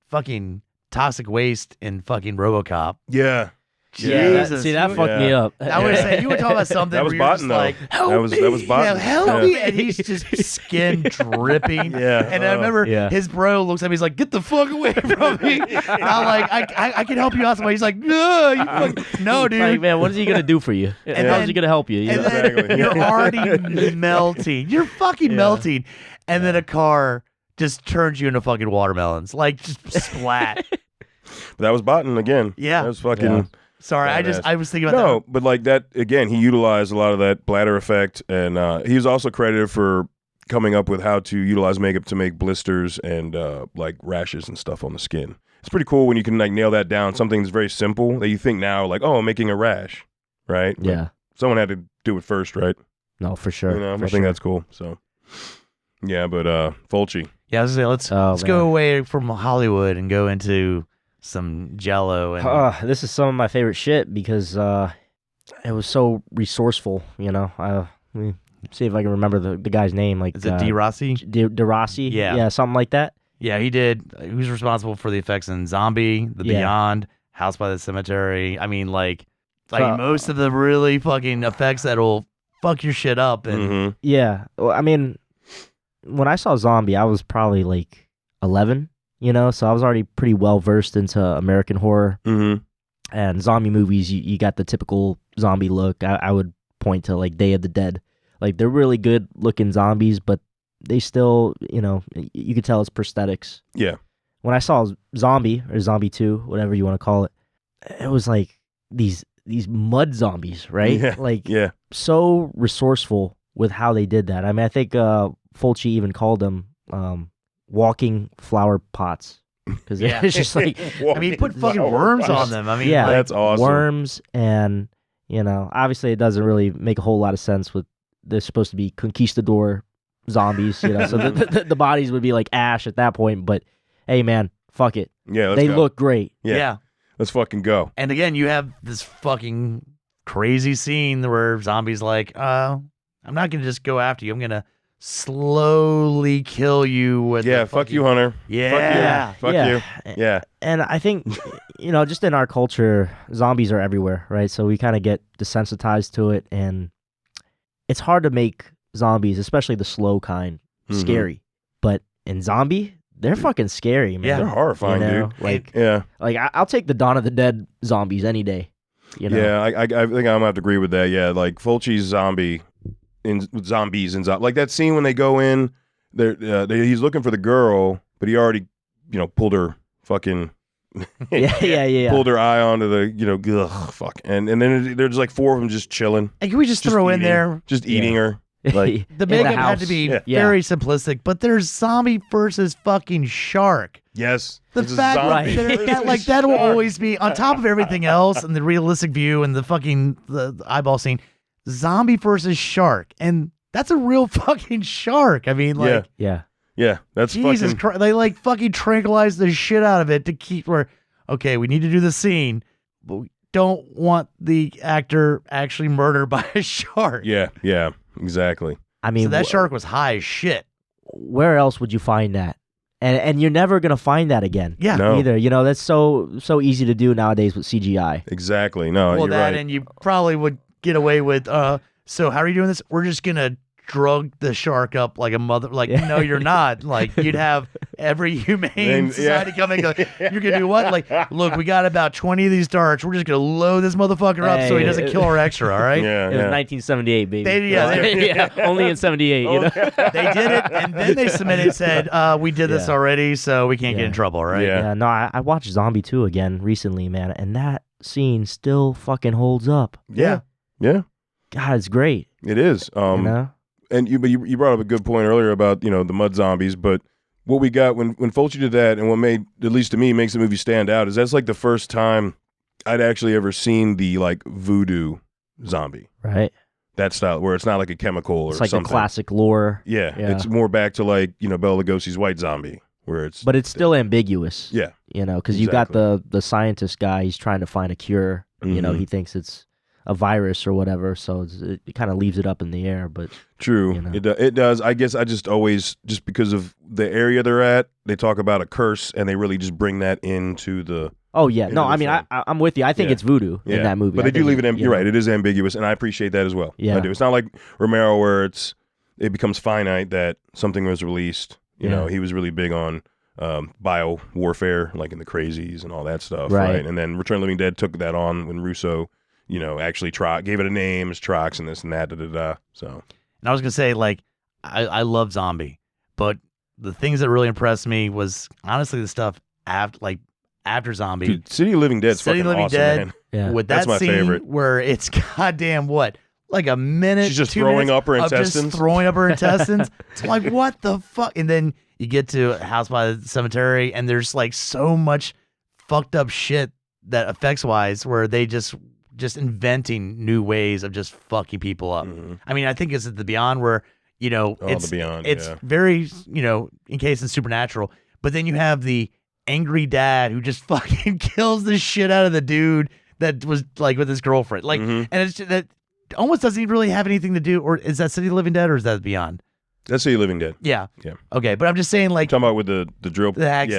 fucking Toxic Waste and fucking RoboCop. Yeah. Jesus. See, that fucked me up. I would say you were talking about something. That was Botan, though. Like, help me. That was Botan. Help me. And he's just skin dripping. Yeah. And I remember his bro looks at me. He's like, "Get the fuck away from me." And I'm like, I can help you out. Somebody. He's like, "No, no, dude." Like, man, what is he gonna do for you? And how's he gonna help you? And then you're already melting. You're fucking melting. And then a car just turns you into fucking watermelons. Like, just splat. But that was Botan again. Yeah. That was fucking... Yeah. Sorry, I was thinking about that. No, but like that, again, he utilized a lot of that bladder effect, and he was also credited for coming up with how to utilize makeup to make blisters and like rashes and stuff on the skin. It's pretty cool when you can like nail that down. Something that's very simple that you think now like, oh, I'm making a rash, right? Yeah. But someone had to do it first, right? No, for sure. I think that's cool. So, yeah, but Fulci. Yeah, I was gonna say, let's go away from Hollywood and go into some Jello. And this is some of my favorite shit because it was so resourceful. Let me see if I can remember the guy's name. Like, is it De Rossi? De Rossi? Yeah, something like that. Yeah, he did. He was responsible for the effects in Zombie, The Beyond, House by the Cemetery. I mean, like most of the really fucking effects that'll fuck your shit up. And yeah, well, I mean, when I saw Zombie, I was probably like 11. So I was already pretty well versed into American horror and zombie movies. You got the typical zombie look. I would point to like Day of the Dead. Like they're really good looking zombies, but they still, you know, you could tell it's prosthetics. Yeah. When I saw Zombie or Zombie 2, whatever you want to call it, it was like these mud zombies, right? Yeah. Like so resourceful with how they did that. I mean, I think Fulci even called them walking flower pots. Because it's just like, I mean, put fucking worms on them. I mean, yeah, that's awesome. Worms, and you know, obviously it doesn't really make a whole lot of sense with they're supposed to be conquistador zombies, you know, so the bodies would be like ash at that point. But hey, man, fuck it. Yeah, they look great. Yeah, let's fucking go. And again, you have this fucking crazy scene where zombies like, I'm not gonna just go after you. I'm gonna slowly kill you with fuck you, Hunter. Fuck you. Yeah. And I think, you know, just in our culture, zombies are everywhere, right? So we kind of get desensitized to it, and it's hard to make zombies, especially the slow kind, scary. But in Zombie, they're fucking scary, man. Yeah, they're horrifying, dude. Like I'll take the Dawn of the Dead zombies any day. You know? Yeah, I think I'm gonna have to agree with that. Yeah, like Fulci's Zombie. Zombies like that scene when they go in, he's looking for the girl, but he already, you know, pulled her fucking pulled her eye onto the fuck, and then there's like 4 of them just chilling. And can we just throw in there eating her? Like the makeup had to be very simplistic, but there's zombie versus fucking shark. Yes, the fact that will always be on top of everything else, and the realistic view and the fucking the eyeball scene. Zombie versus shark, and that's a real fucking shark. I mean, like, yeah, that's Jesus fucking... Christ. They like fucking tranquilize the shit out of it to keep where, okay, we need to do the scene, but we don't want the actor actually murdered by a shark. Yeah, exactly. I mean, so that shark was high as shit. Where else would you find that? And you're never gonna find that again. Yeah, either. You know, that's so easy to do nowadays with CGI. Exactly. No, you're right. And you probably would get away with so how are you doing this? We're just gonna drug the shark up like a mother. Like, no, you're not. Like, you'd have every humane society coming. Like, you're gonna do what? Like, look, we got about 20 of these darts. We're just gonna load this motherfucker up so he doesn't kill our extra. All right? It was 1978, baby. Only in 78. You know, they did it, and then they submitted and said, "We did this already, so we can't get in trouble." Right? Yeah. No, I watched Zombie 2 again recently, man, and that scene still fucking holds up. Yeah. God, it's great. It is. You know? And you brought up a good point earlier about, you know, the mud zombies, but what we got when Fulci did that, and what made, at least to me, makes the movie stand out, is that's like the first time I'd actually ever seen the like voodoo zombie. Right. That style, where it's not like a chemical or something. It's like a classic lore. Yeah, it's more back to like, you know, Bela Lugosi's White Zombie, where it's... But it's still ambiguous. Yeah. You know, because you got the scientist guy, he's trying to find a cure. You know, he thinks it's a virus or whatever, so it kind of leaves it up in the air. But true, you know. It does. I guess I just always, just because of the area they're at, they talk about a curse, and they really just bring that into the... Oh, yeah. No, I mean, I'm with you. I think it's voodoo in that movie. But they do leave it, you're right, it is ambiguous, and I appreciate that as well. Yeah. I do. It's not like Romero where it becomes finite that something was released. You know, he was really big on bio warfare, like in the Crazies and all that stuff. Right. And then Return of the Living Dead took that on when Russo... you know, actually gave it a name as Trox and this and that, So, and I was gonna say, like, I love Zombie, but the things that really impressed me was honestly the stuff after Zombie. Dude, City of Living Dead's fucking awesome, man. Yeah. With that That's my scene favorite. where it's goddamn what, like a minute, she's just 2 throwing minutes up her of intestines. just throwing up her intestines. It's like, what the fuck? And then you get to House by the Cemetery, and there's like so much fucked up shit that effects wise, where they just inventing new ways of just fucking people up. I mean, I think it's at the Beyond where, you know, it's very, you know, encased in supernatural, but then you have the angry dad who just fucking kills the shit out of the dude that was like with his girlfriend. Like, and it's just, that almost doesn't even really have anything to do, or is that City of the Living Dead or is that Beyond? That's City of the Living Dead. Yeah. Okay, but I'm just saying, like, talking about with the drill. The axe,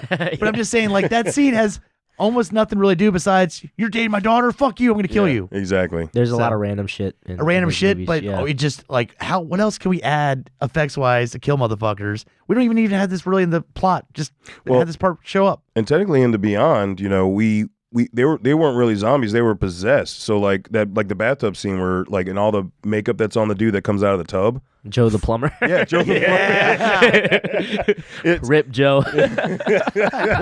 But I'm just saying, like, that scene has almost nothing really to do besides, you're dating my daughter, fuck you, I'm gonna kill you. Exactly. There's a lot of random shit. In shit, movies, but it just like what else can we add effects wise to kill motherfuckers? We don't even have this really in the plot. Just have this part show up. And technically in the Beyond, you know, we they weren't really zombies, they were possessed. So like the bathtub scene where like and all the makeup that's on the dude that comes out of the tub. Joe the plumber. Yeah, Joe the plumber. Rip Joe.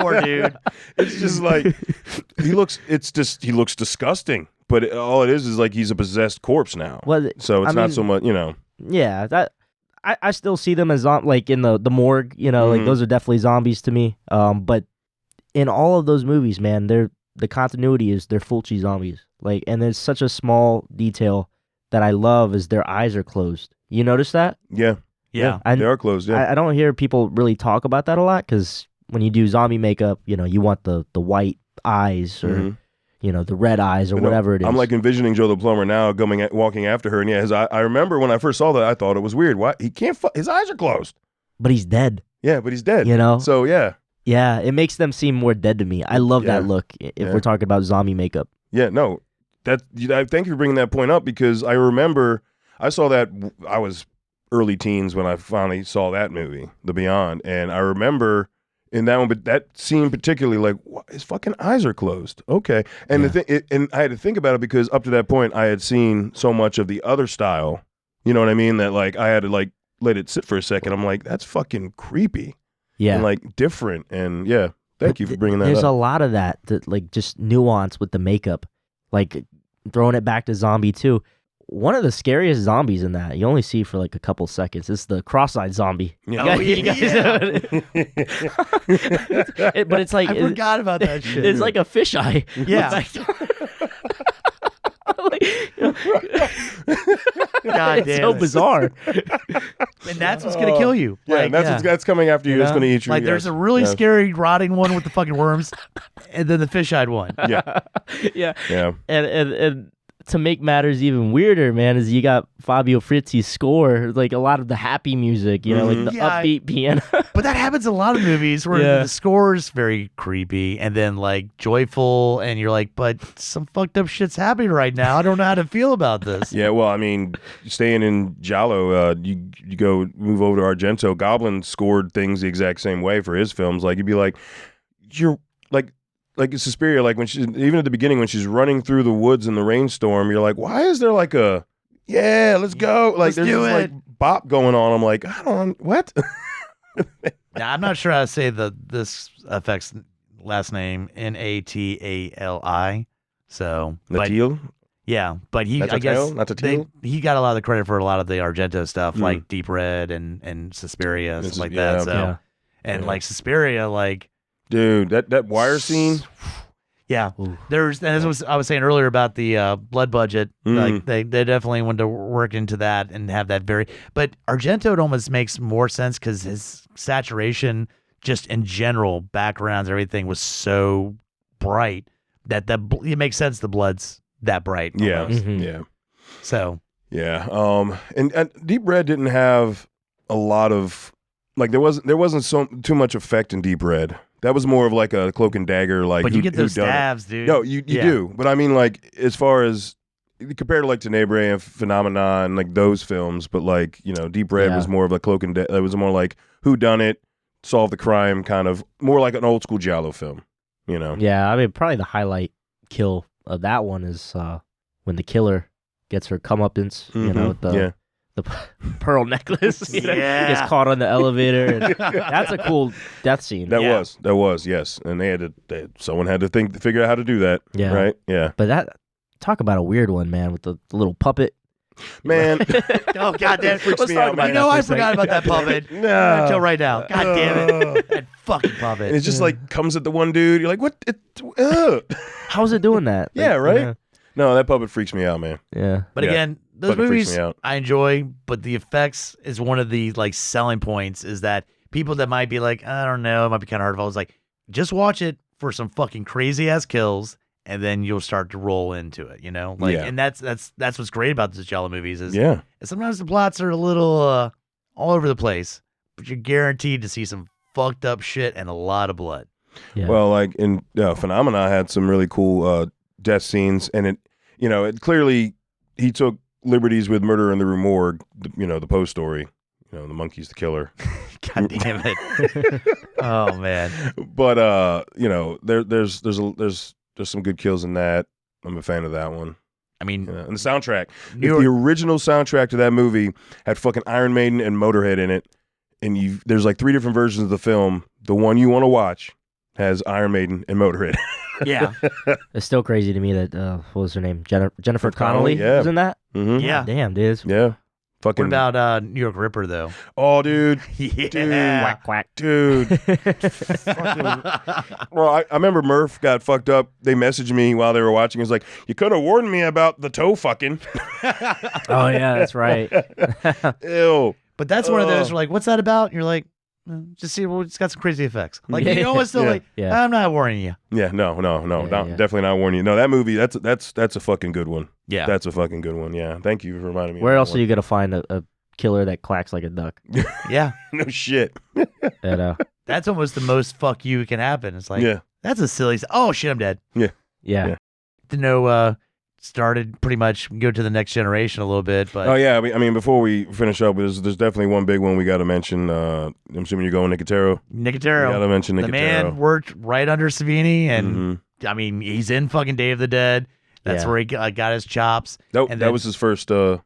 Poor dude. It's just like he looks disgusting. But all it is like he's a possessed corpse now. Well, so it's not so much, Yeah, that I still see them as like in the morgue, like those are definitely zombies to me. But in all of those movies, man, the continuity is they're Fulci zombies. Like, and there's such a small detail that I love is their eyes are closed. You notice that? Yeah. Yeah. They are closed, yeah. I don't hear people really talk about that a lot because when you do zombie makeup, you want the white eyes or, the red eyes or whatever it is. I'm like envisioning Joe the plumber now walking after her. And yeah, I remember when I first saw that, I thought it was weird. Why? He can't, his eyes are closed. But he's dead. Yeah, but he's dead. So, yeah. Yeah, it makes them seem more dead to me. I love that look if we're talking about zombie makeup. Yeah, no. Thank you for bringing that point up because I remember I saw that, I was early teens when I finally saw that movie, The Beyond, and I remember in that one, but that scene particularly, like, his fucking eyes are closed. Okay. And and I had to think about it because up to that point I had seen so much of the other style, you know what I mean, that like I had to like let it sit for a second. I'm like, that's fucking creepy. Yeah. And like different. And yeah, thank you for bringing that There's up. a lot of that like just nuance with the makeup. Like throwing it back to Zombie 2. One of the scariest zombies in that you only see for like a couple seconds. It's the cross-eyed zombie. Yeah. You guys know it? But it's like I forgot about that shit. It's like a fisheye. Yeah. God damn. It's so bizarre. And that's what's gonna kill you. Yeah, and that's coming after you. It's going to eat you. Like there's a really scary rotting one with the fucking worms, and then the fish-eyed one. Yeah. Yeah. And to make matters even weirder, man, is you got Fabio Frizzi's score, like a lot of the happy music, like the upbeat piano. But that happens in a lot of movies where the score is very creepy and then like joyful, and you're like, but some fucked up shit's happening right now. I don't know how to feel about this. Yeah, well, I mean, staying in Giallo, you go move over to Argento. Goblin scored things the exact same way for his films. Like you'd be like, you're like Suspiria, like when even at the beginning when she's running through the woods in the rainstorm, you're like, why is there like a let's go, like there's this like bop going on. I'm like, I don't what. Yeah, I'm not sure how to say this effect's last name, Natali. So Natil. Yeah, but he I guess he got a lot of the credit for a lot of the Argento stuff, like Deep Red and Suspiria, stuff like that. So and like Suspiria, like. Dude, that wire scene. Yeah, there's as I was saying earlier about the blood budget. Like they definitely wanted to work into that and have that But Argento it almost makes more sense because his saturation, just in general, backgrounds, everything was so bright that it makes sense. The blood's that bright. Almost. Yeah, yeah. So yeah, and Deep Red didn't have a lot of like there wasn't too much effect in Deep Red. That was more of like a cloak and dagger, like. But you get those stabs, dude. No, you do. But I mean, like as far as compared to like Tenebrae and Phenomena and like those films, but like Deep Red was more of a cloak and dagger. It was more like who done it, solve the crime, kind of more like an old school giallo film. Yeah, I mean, probably the highlight kill of that one is when the killer gets her comeuppance. With the pearl necklace. Gets caught on the elevator. And that's a cool death scene. That was, yes. And someone had to figure out how to do that. Yeah. Right? Yeah. But talk about a weird one, man, with the little puppet. Man. Oh, God damn it. Freaks me out. I forgot about that puppet. No. Until right now. God damn it. That fucking puppet. And it just like comes at the one dude. You're like, what? How's it doing that? Yeah, right? No, that puppet freaks me out, man. Yeah. But again, those movies I enjoy, but the effects is one of the like selling points is that people that might be like, I don't know, it might be kind of hard to follow. It's like, just watch it for some fucking crazy ass kills and then you'll start to roll into it, and that's what's great about these giallo movies is sometimes the plots are a little all over the place, but you're guaranteed to see some fucked up shit and a lot of blood. Yeah. Well, like in Phenomena had some really cool death scenes, and it clearly he took liberties with Murder in the Rue Morgue, the Poe story, the monkey's the killer. God damn it. Oh man. But there's There's some good kills in that. I'm a fan of that one. I mean, and the soundtrack. If York- the original soundtrack to that movie had fucking Iron Maiden and Motorhead in it, and there's like 3 different versions of the film, the one you want to watch has Iron Maiden and Motorhead. yeah, It's still crazy to me that what was her name? Jennifer Connelly, Connelly yeah. was in that. Mm-hmm. yeah. Damn, dude. Yeah. Fucking. What about New York Ripper though? Oh, dude. Yeah. Dude. Quack quack. Dude. Well, I remember Murph got fucked up. They messaged me while they were watching. He was like, you could have warned me about the toe fucking. Oh yeah, that's right. Ew. But that's one of those. You're like, what's that about? And you're like, just see. Well, it's got some crazy effects. Like you always still like, Yeah. I'm not warning you. Yeah, no, Yeah. definitely not warning you. No, that movie, that's a fucking good one. Yeah. That's a fucking good one. Yeah, thank you for reminding me. Where of else that are you gonna find a killer that quacks like a duck? Yeah. one. No shit. That's almost the most fuck you can happen. It's like, Yeah. that's a silly. Oh shit, I'm dead. Yeah. To know, started pretty much go to the next generation a little bit, but Oh yeah, I mean, before we finish up, there's definitely one big one we got to mention. I'm assuming you're going Nicotero. Nicotero, You got to mention Nicotero. the man worked right under Savini, and Mhm. I mean, he's in fucking Day of the Dead. That's Yeah. where he got his chops. That and that then- was his first. That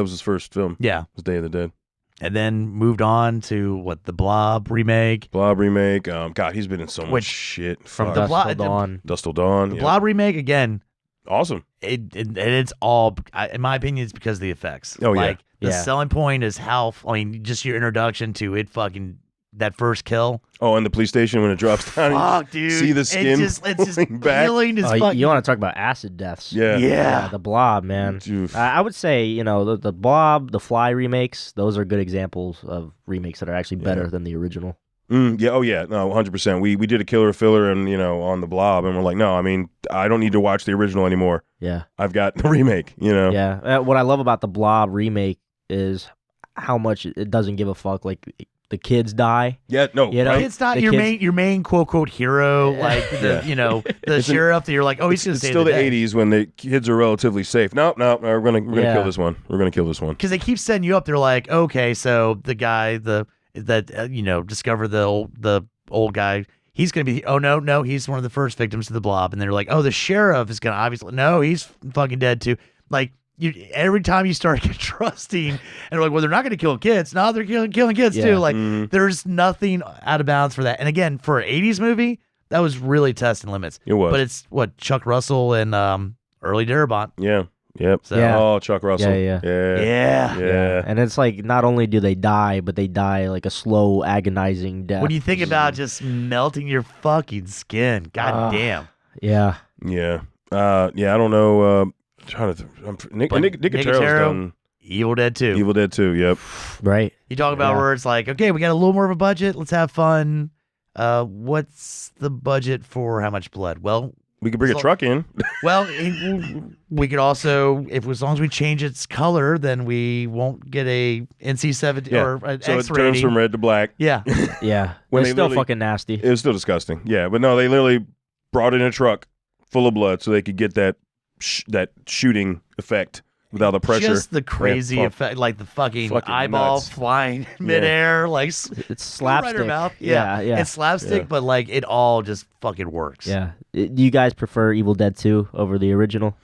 was his first film. Yeah, Was Day of the Dead. and then moved on to the Blob remake. Blob remake. God, he's been in so much Which- shit. From Fuck. the Dusk Blo- Till Dawn. Dust Till Dawn. The yeah. Blob remake again. Awesome. It's all, in my opinion, it's because of the effects. Oh, yeah. Like the Yeah. selling point is how. I mean, just your introduction to it. Fucking that first kill. Oh, and the police station when it drops down. you Fuck, dude. See the skin It's just pulling back. peeling his Oh, fucking. you want to talk about acid deaths? Yeah. Yeah. The Blob, man. Oof. I would say, the Blob, the Fly remakes, those are good examples of remakes that are actually better than the original. Yeah. Oh, yeah. No, 100%. We did a killer filler and on the Blob, and we're like, no, I mean, I don't need to watch the original anymore. Yeah. I've got the remake. Yeah. What I love about the Blob remake is how much it doesn't give a fuck. Like, the kids die. Yeah. No. You know? right? It's not The your kids- main quote hero, like the the sheriff that you're like, oh, he's gonna It's save still the day. 80s when the kids are relatively safe. No, we're gonna Yeah. kill this one. We're gonna kill this one. Because they keep setting you up. They're like, okay, so the guy discover the old guy. He's gonna be. Oh no, he's one of the first victims to the Blob. And they're like, oh, the sheriff is gonna obviously. No, he's fucking dead too. Like every time you start getting trusting, and they're like, well, they're not gonna kill kids. No, they're killing kids Yeah. too. Like Mhm. there's nothing out of bounds for that. And again, for an '80s movie, that was really testing limits. It was. But it's Chuck Russell and early Darabont. Yeah. Yep. So Yeah. Oh, Chuck Russell. Yeah. Yeah. yeah. And it's like, not only do they die, but they die like a slow, agonizing death. When you think about just melting your fucking skin, god damn. Yeah. Yeah. I don't know. Trying to. Nick But Nicotero's Nicotero, done Evil Dead 2. Evil Dead 2. Yep. Right. You talk about Yeah. where it's like, okay, we got a little more of a budget. Let's have fun. What's the budget for how much blood? Well, We could bring a So- truck in. we could also, as long as we change its color, then we won't get a NC-17 Yeah. or an So X it turns rating. from red to black. Yeah. Yeah. When It's they still literally- fucking nasty. It was still disgusting. Yeah, but no, they literally brought in a truck full of blood so they could get that shooting effect without the pressure. Just the crazy pump. effect, like the fucking Fucking eyeball nuts. flying midair, like It's right in slapstick. her mouth. Yeah. It's slapstick, Yeah. but like it all just fucking works. Yeah. Do you guys prefer Evil Dead 2 over the original?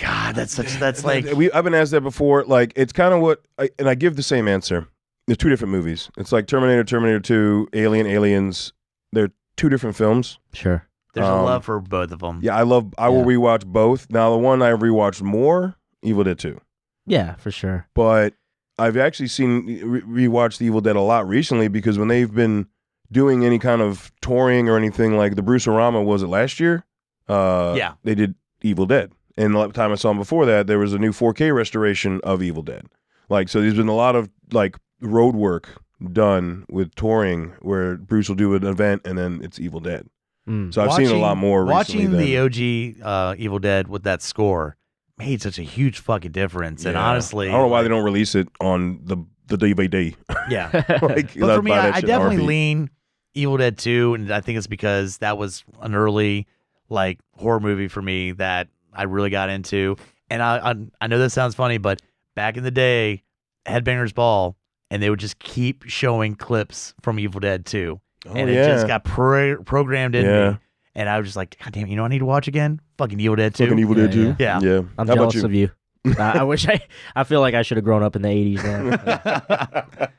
God, that's like I've been asked that before. Like, it's kind of and I give the same answer. They're two different movies. It's like Terminator, Terminator 2, Alien, Aliens. They're two different films. Sure. there's a love for both of them. Yeah, I will rewatch both. Now, the one I rewatched more, Evil Dead 2. Yeah, for sure. But I've actually rewatched The Evil Dead a lot recently because when they've been doing any kind of touring or anything, like the Bruce-orama, was it last year? Yeah. They did Evil Dead. And the time I saw them before that, there was a new 4K restoration of Evil Dead. Like, so there's been a lot of like road work done with touring where Bruce will do an event and then it's Evil Dead. Mm. So I've seen a lot more recently. Watching the OG Evil Dead with that score made such a huge fucking difference. And Yeah. honestly, I don't know why they don't release it on the DVD. Yeah. Like, But for me, buy that I shit definitely RP. lean Evil Dead 2, and I think it's because that was an early like horror movie for me that I really got into. And I know that sounds funny, but back in the day, Headbangers Ball, and they would just keep showing clips from Evil Dead 2. Oh, And it just got programmed in me. And I was just like, God damn, you know what I need to watch again? Fucking Evil Dead 2. Fucking Evil Dead 2. Yeah. I'm How about jealous you? of you. I wish I feel like I should have grown up in the 80s, man.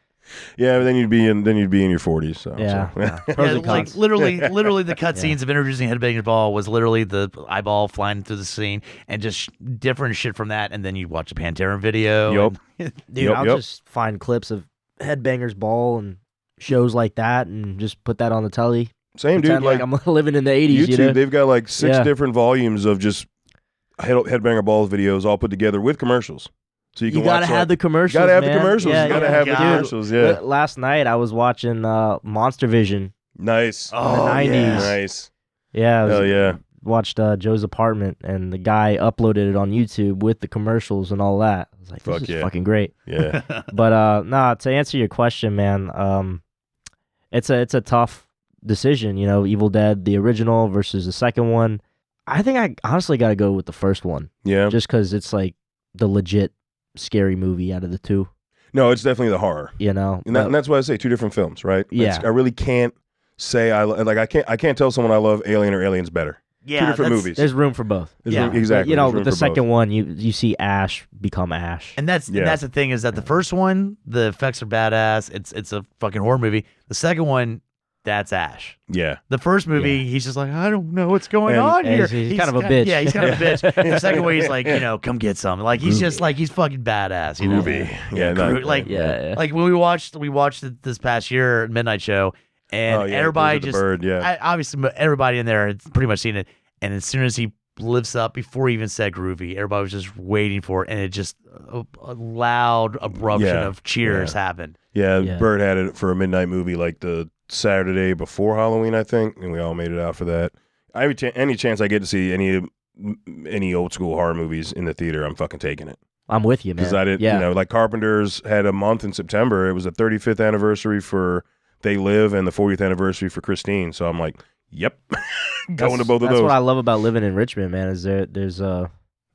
Yeah, but then you'd be in your 40s. So, Yeah. so. Pros and like cons. literally the cutscenes of introducing Headbangers Ball was literally the eyeball flying through the scene and just different shit from that. And then you'd watch a Pantera video. Yup. Dude, I'll just find clips of Headbangers Ball and shows like that and just put that on the telly. Same dude. Pretend like I'm living in the 80s. YouTube, You know? they've got like 6 different volumes of just Headbanger Balls videos all put together with commercials. So you can gotta watch, have the commercials. You gotta have man. the commercials. Yeah, you gotta yeah. have the God. commercials. Yeah. Last night I was watching Monster Vision. Nice. in the 90s. Nice. Yeah, I was- Hell yeah. watched Joe's Apartment, and the guy uploaded it on YouTube with the commercials and all that. I was like, this Fuck is yeah. fucking great. Yeah. But nah, to answer your question, man, it's a tough decision. You know, Evil Dead, the original versus the second one. I think I honestly got to go with the first one, Yeah. just because it's like the legit scary movie out of the two. No, it's definitely the horror. You know, And that's why I say 2 different films, right? Yeah. I really can't say I can't tell someone I love Alien or Alien's better. Yeah, 2 different movies. there's room for both. There's Yeah. room- exactly. You know, There's room with the for second both. one, you see Ash become Ash. And that's Yeah. the thing is that the first one, the effects are badass. It's a fucking horror movie. The second one, that's Ash. Yeah. The first movie, he's just like, I don't know what's going And- on and here. he's kind of a bitch. Yeah, he's kind of a bitch. The second one, he's like, come get some. Like he's just like he's fucking badass. You know, Groovy. Yeah. no, like Yeah. like when we watched it this past year, Midnight Show, and Oh, yeah, everybody Blizzard the just Bird, yeah. obviously everybody in there had pretty much seen it. And as soon as he lifts up, before he even said groovy, everybody was just waiting for it, and it just a loud eruption Yeah. of cheers happened. Yeah, Yeah. Bird had it for a midnight movie like the Saturday before Halloween, I think, and we all made it out for that. Any chance I get to see any old school horror movies in the theater, I'm fucking taking it. I'm with you, man. Because I didn't, Yeah. you know, like Carpenter's had a month in September. It was the 35th anniversary for They Live and the 40th anniversary for Christine. So I'm like, yep, going to both of That's those. what I love about living in Richmond, man. Is there's a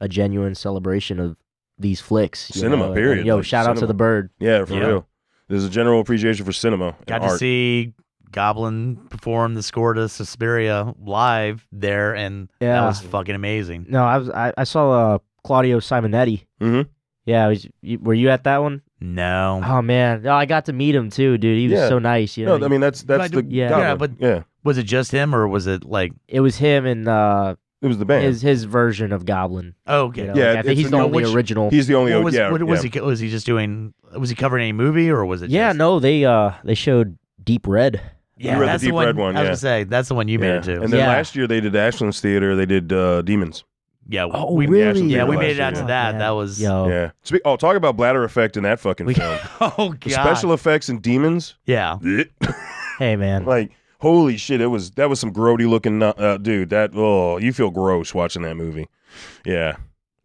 genuine celebration of these flicks. you Cinema, know, period. and, yo, Like, shout out to cinema. the Bird. Yeah, for Yeah. real. There's a general appreciation for cinema Got and to art. see Goblin perform the score to Suspiria live there, and that Yeah. was fucking amazing. No, I saw Claudio Simonetti. Mhm. Yeah, were you at that one? No, Oh man, no, I got to meet him too, dude. He was Yeah. so nice. You know, No, I mean that's But the yeah. Goblin. Yeah, but- yeah, was it just him or was it like? it was him and it was the band. his version of Goblin. Oh, okay. You know, Yeah, like, I think it's he's the the new- only which- original. He's the only. What was, yeah, what was yeah. he? Was he just doing? Was he covering any movie or was it? Yeah, just, no, they showed Deep Red. Yeah, You read the that's Deep Red one, I was yeah. gonna say that's the one you made Yeah. it to. And then Yeah. last year they did Ashland's Theater. They did Demons. Yeah. Oh, we, really? Yeah, we Last made it year, out to yeah. that. man. That was. Yo, Yeah. Talk about bladder effect in that fucking film. Oh The god. special effects in Demons. Yeah. hey man, Like holy shit! That was some grody looking dude. You feel gross watching that movie. Yeah.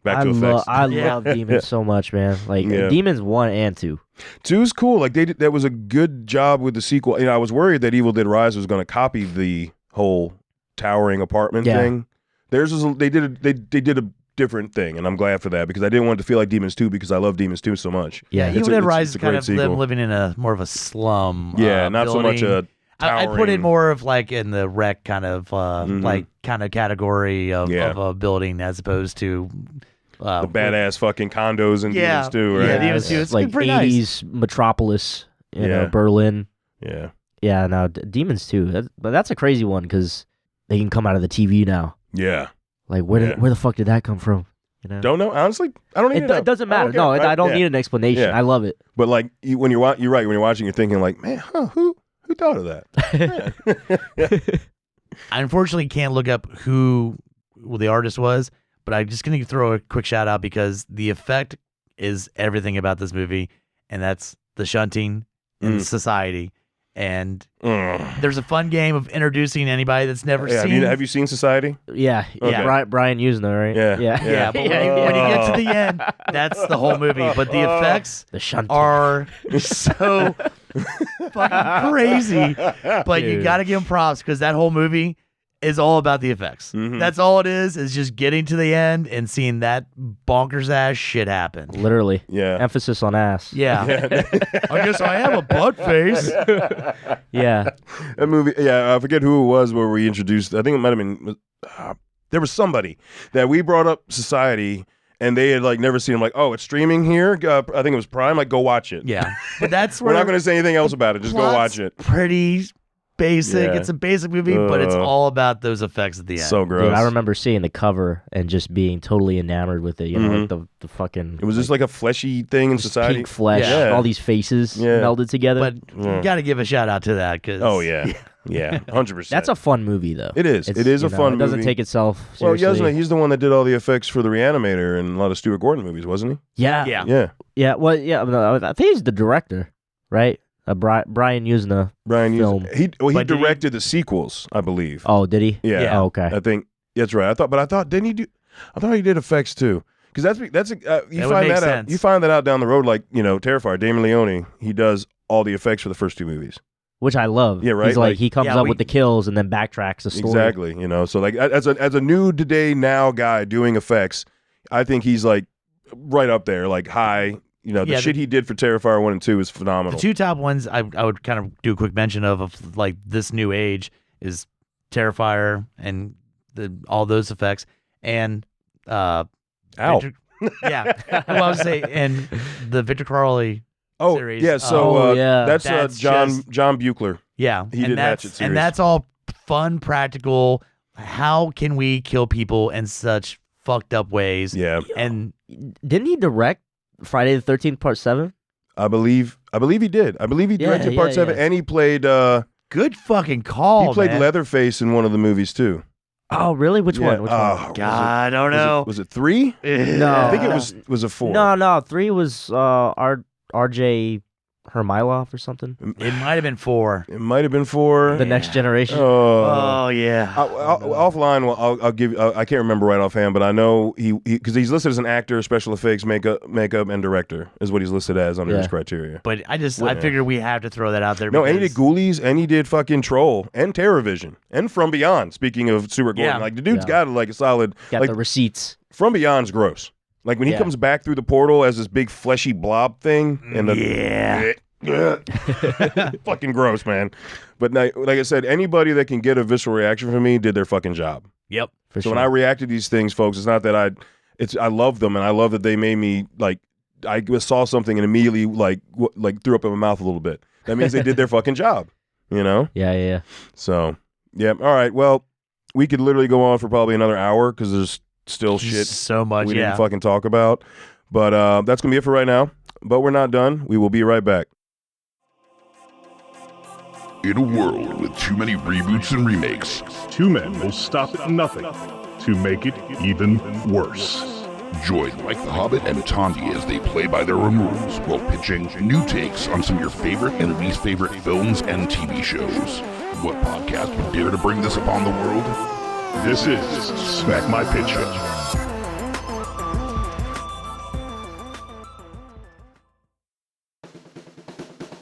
Back to effects. I Yeah. love Demons so much, man. Like Yeah. Demons 1 and 2. 2's cool. Like that was a good job with the sequel. You know, I was worried that Evil Dead Rise was going to copy the whole towering apartment Yeah. thing. Theirs was they did a different thing, and I'm glad for that because I didn't want it to feel like Demons 2 because I love Demons 2 so much. Yeah, Evil It's a- Dead it's- Rise it's is a kind great of them sequel. living in a more of a slum. Yeah, not so much building. a I put it towering- more of like in the wreck kind of like kind of category of, Yeah. of a building as opposed to the badass fucking condos and Yeah. Demons 2, right? Yeah, Demons 2. it's like pretty nice. 80s metropolis, you know, Yeah. Berlin. Yeah. Yeah, no, Demons 2. But that's a crazy one because they can come out of the TV now. Yeah. Like, where Yeah. where the fuck did that come from? You know, Don't know. Honestly, I don't even know. it doesn't matter. Okay, No, right? I don't Yeah. need an explanation. Yeah. I love it. But like when you're right. When you're watching, you're thinking like, man, who thought of that? Man. I unfortunately can't look up who the artist was, but I'm just going to throw a quick shout out because the effect is everything about this movie, and that's the shunting in society. And there's a fun game of introducing anybody that's never Yeah, seen. have you seen Society? Yeah, Okay. Brian Usner, right? Yeah. yeah, Yeah, but when you get to the end, that's the whole movie. But the effects the shunting. are so fucking crazy. But you Dude. got to give them props because that whole movie is all about the effects. Mhm. That's all it is just getting to the end and seeing that bonkers ass shit happen. Literally. Yeah. Emphasis on ass. Yeah. I guess I have a butt face. Yeah. That movie, I forget who it was where we introduced, I think it might have been, there was somebody that we brought up Society and they had like never seen him like, oh, it's streaming here? I think it was Prime, like go watch it. Yeah. But that's where We're not going to say anything else about it, just go watch it. Pretty basic. Yeah. It's a basic movie, but it's all about those effects at the end. So gross. Dude, I remember seeing the cover and just being totally enamored with it. You know, like the fucking. It was just like a fleshy thing in Society. Pink flesh, Yeah. all these faces melded together. But you got to give a shout out to that. Cause, Oh, yeah. Yeah, 100%. That's a fun movie, though. It is. It is a fun movie. It doesn't take itself Well, seriously. he's the one that did all the effects for The Reanimator and a lot of Stuart Gordon movies, wasn't he? Yeah. Yeah. Well, yeah. No, I think he's the director, right? Brian Usna. film. He But did directed the sequels, I believe. Oh, did he? Yeah. Oh, okay. I think that's right. I thought didn't he do? I thought he did effects too. Because you That would find make that out. sense. You find that out down the road, like Terrifier. Damon Leone, he does all the effects for the first two movies. Which I love. Yeah, right? He's like he comes Yeah, up with the kills and then backtracks the story. Exactly. So like as a new today now guy doing effects, I think he's like right up there, like high. The shit he did for Terrifier 1 and 2 is phenomenal. The two top ones I would kind of do a quick mention of like this new age Terrifier and all those effects and Ow. Victor, yeah. Well, I was say and the Victor Crowley series. Yeah, so that's That's John Buechler. Yeah, He did Hatchet series. and that's all fun, practical. How can we kill people in such fucked up ways? Yeah. And Didn't he direct Friday the 13th Part 7? I believe he did. I believe he directed Part 7 and he played good fucking call. he played man. Leatherface in one of the movies too. Oh, really? Which one? Which one? God, I don't know. Was it 3? No. I think it was a 4. No. 3 was R.J. Hermilov or something. It might have been 4. It might have been 4. The Next Generation. Oh yeah. Offline, I'll give you. I can't remember right offhand, but I know he because he's listed as an actor, special effects, makeup, and director is what he's listed as under his criteria. But I figured we have to throw that out there. No, and he because- did Ghoulies, and he did fucking Troll, and Terrorvision, and From Beyond. Speaking of Stuart Gordon, Yeah. like the dude's got like a solid. Got like, the receipts. From Beyond's gross. Like when he comes back through the portal as this big fleshy blob thing, and fucking gross, man. But like I said, anybody that can get a visceral reaction from me did their fucking job. Yep. So when I reacted to these things, folks, it's not that I love them, and I love that they made me like I saw something and immediately like threw up in my mouth a little bit. That means they did their fucking job, Yeah. So yeah, all right. Well, we could literally go on for probably another hour because there's still shit so much. we didn't fucking talk about. But that's gonna be it for right now. But we're not done. We will be right back. In a world with too many reboots and remakes, two men will stop at nothing to make it even worse. join Mike the Hobbit and Tondi as they play by their own rules while pitching new takes on some of your favorite and least favorite films and TV shows. What podcast would dare to bring this upon the world? This is Smack My Pitch Show.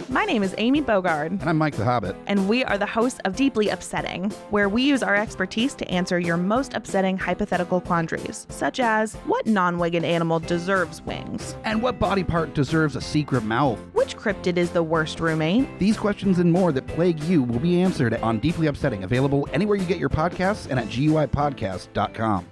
My name is Amy Bogard, And I'm Mike the Hobbit. and we are the hosts of Deeply Upsetting, where we use our expertise to answer your most upsetting hypothetical quandaries, such as, what non-winged animal deserves wings? And what body part deserves a secret mouth? Which cryptid is the worst roommate? These questions and more that plague you will be answered on Deeply Upsetting, available anywhere you get your podcasts and at GUIPodcast.com.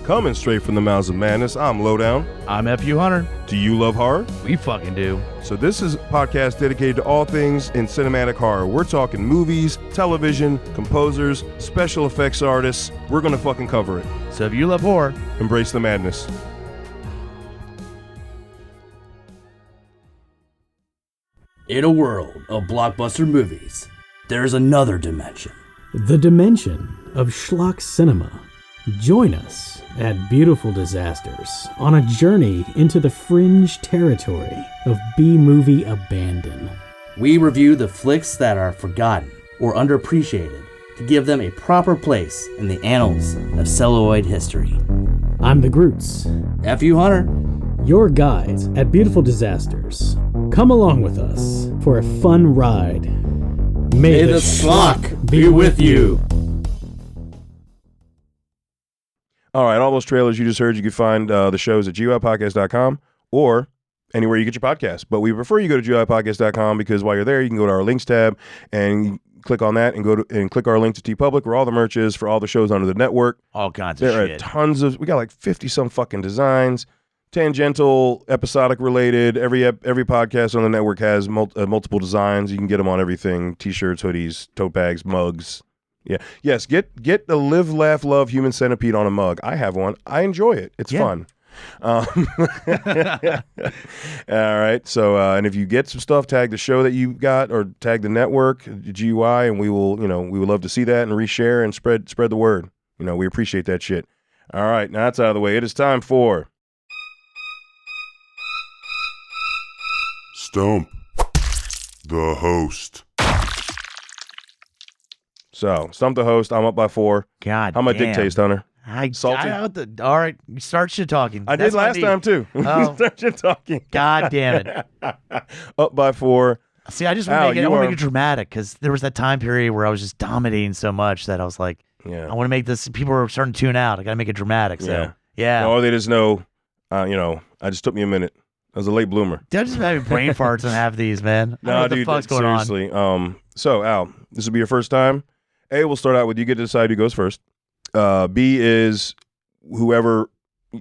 Coming straight from the mouths of madness, I'm Lowdown. I'm F.U. Hunter. Do you love horror? We fucking do. So this is a podcast dedicated to all things in cinematic horror. We're talking movies, television, composers, special effects artists. We're going to fucking cover it. So if you love horror, Embrace the madness. In a world of blockbuster movies, there's another dimension. The dimension of schlock cinema. Join us at Beautiful Disasters on a journey into the fringe territory of B-movie abandon. We review the flicks that are forgotten or underappreciated to give them a proper place in the annals of celluloid history. I'm the Groots. F.U. Hunter. your guides at Beautiful Disasters. Come along with us for a fun ride. May the schlock be with you. All right, all those trailers you just heard, you can find the shows at GUIPodcast.com or anywhere you get your podcasts. But we prefer you go to GUIPodcast.com because while you're there, you can go to our links tab and click on that and go to and click our link to TeePublic where all the merch is for all the shows under the network. All kinds of shit. There are tons of, we got like 50-some fucking designs, tangential, episodic related. Every podcast on the network has multiple designs. You can get them on everything, T-shirts, hoodies, tote bags, mugs. Yeah. Yes, get the Live, Laugh, Love Human Centipede on a mug. I have one. I enjoy it. It's fun. All right. So, and if you get some stuff, tag the show that you got or tag the network, GUI, and we would love to see that and reshare and spread the word. We appreciate that shit. All right. Now that's out of the way. It is time for Stump the Host. So, Stump the Host. I'm up by 4. God How my damn. dick taste, Hunter? Salty? All right, start shit talking. I did last time, too. Oh. Start shit talking. God damn it. Up by 4. See, I just want to make it dramatic because there was that time period where I was just dominating so much that I was like, I want to make this, people are starting to tune out. I got to make it dramatic. So, yeah. Or they just know, I just took me a minute. I was a late bloomer. Dude, I'm just having brain farts on half of these, man. I don't know what the fuck's going on. Seriously. So, Al, this will be your first time. A, we'll start out with you get to decide who goes first. B is whoever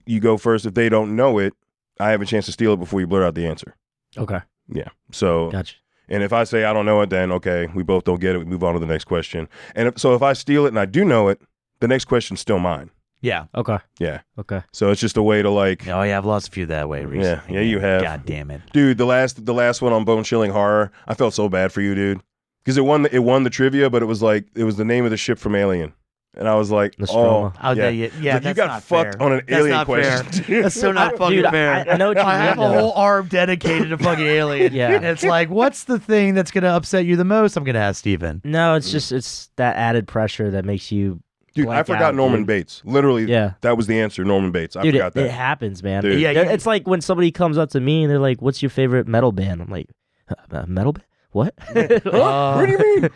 you go first. If they don't know it, I have a chance to steal it before you blurt out the answer. Okay. Yeah. So, gotcha. And if I say I don't know it, then okay, we both don't get it. We move on to the next question. And if I steal it and I do know it, the next question's still mine. Yeah. Okay. Yeah. Okay. So it's just a way to like. Oh yeah, I've lost a few that way recently. Yeah, you have. God damn it, dude. The last one on Bone Chilling Horror, I felt so bad for you, dude, because it won the trivia, but it was the name of the ship from Alien. And I was like, Nostromo. yeah, that's you got not fucked fair. on an That's alien not question. Fair. That's so not fucking fair. I know what you mean. I have a whole arm dedicated to fucking Alien. Yeah. And it's like, what's the thing that's going to upset you the most? I'm going to ask Steven. No, it's that added pressure that makes you. Dude, I forgot Norman Bates. Literally, yeah. That was the answer, Norman Bates. I forgot that. It happens, man. Dude. Yeah, it's like when somebody comes up to me and they're like, "What's your favorite metal band?" I'm like, "Metal band? What? What do you mean?"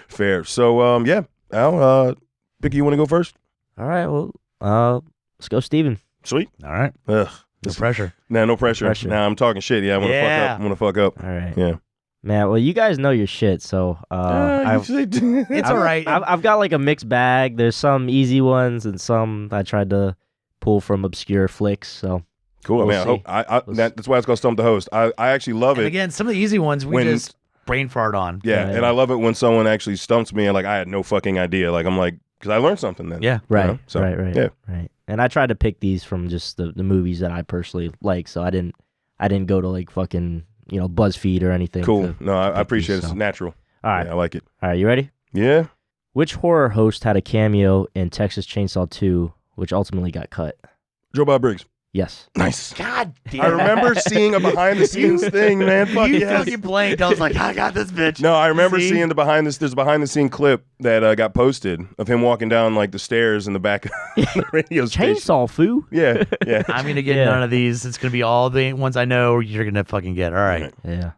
Fair. So, yeah. Al, Vicky, you want to go first? All right. Well, let's go, Steven. Sweet. All right. Ugh. No pressure. Nah, no pressure. Nah, I'm talking shit. Yeah, I'm gonna fuck up. All right. Yeah. Man, well, you guys know your shit, so it's all right. I've got like a mixed bag. There's some easy ones and some I tried to pull from obscure flicks. So cool. We'll that's why it's called Stump the Host. I actually love it. Again, some of the easy ones we just brain fart on. Yeah, and I love it when someone actually stumps me and like I had no fucking idea. Like I'm like, because I learned something then. Yeah. Right. So, right. Yeah. Right. And I tried to pick these from just the movies that I personally like. So I didn't go to like fucking BuzzFeed or anything. Cool. No, I appreciate it. It's natural. All right. Yeah, I like it. All right, you ready? Yeah. Which horror host had a cameo in Texas Chainsaw 2, which ultimately got cut? Joe Bob Briggs. Yes. Nice. God damn. I remember seeing a behind the scenes thing, man. Fuck you yes. fucking blanked. I was like, I got this bitch. No, I remember seeing there's a behind the scene clip that got posted of him walking down like the stairs in the back of the radio station. Chainsaw foo. Yeah. I'm gonna get none of these. It's gonna be all the ones I know you're gonna fucking get. All right. Yeah.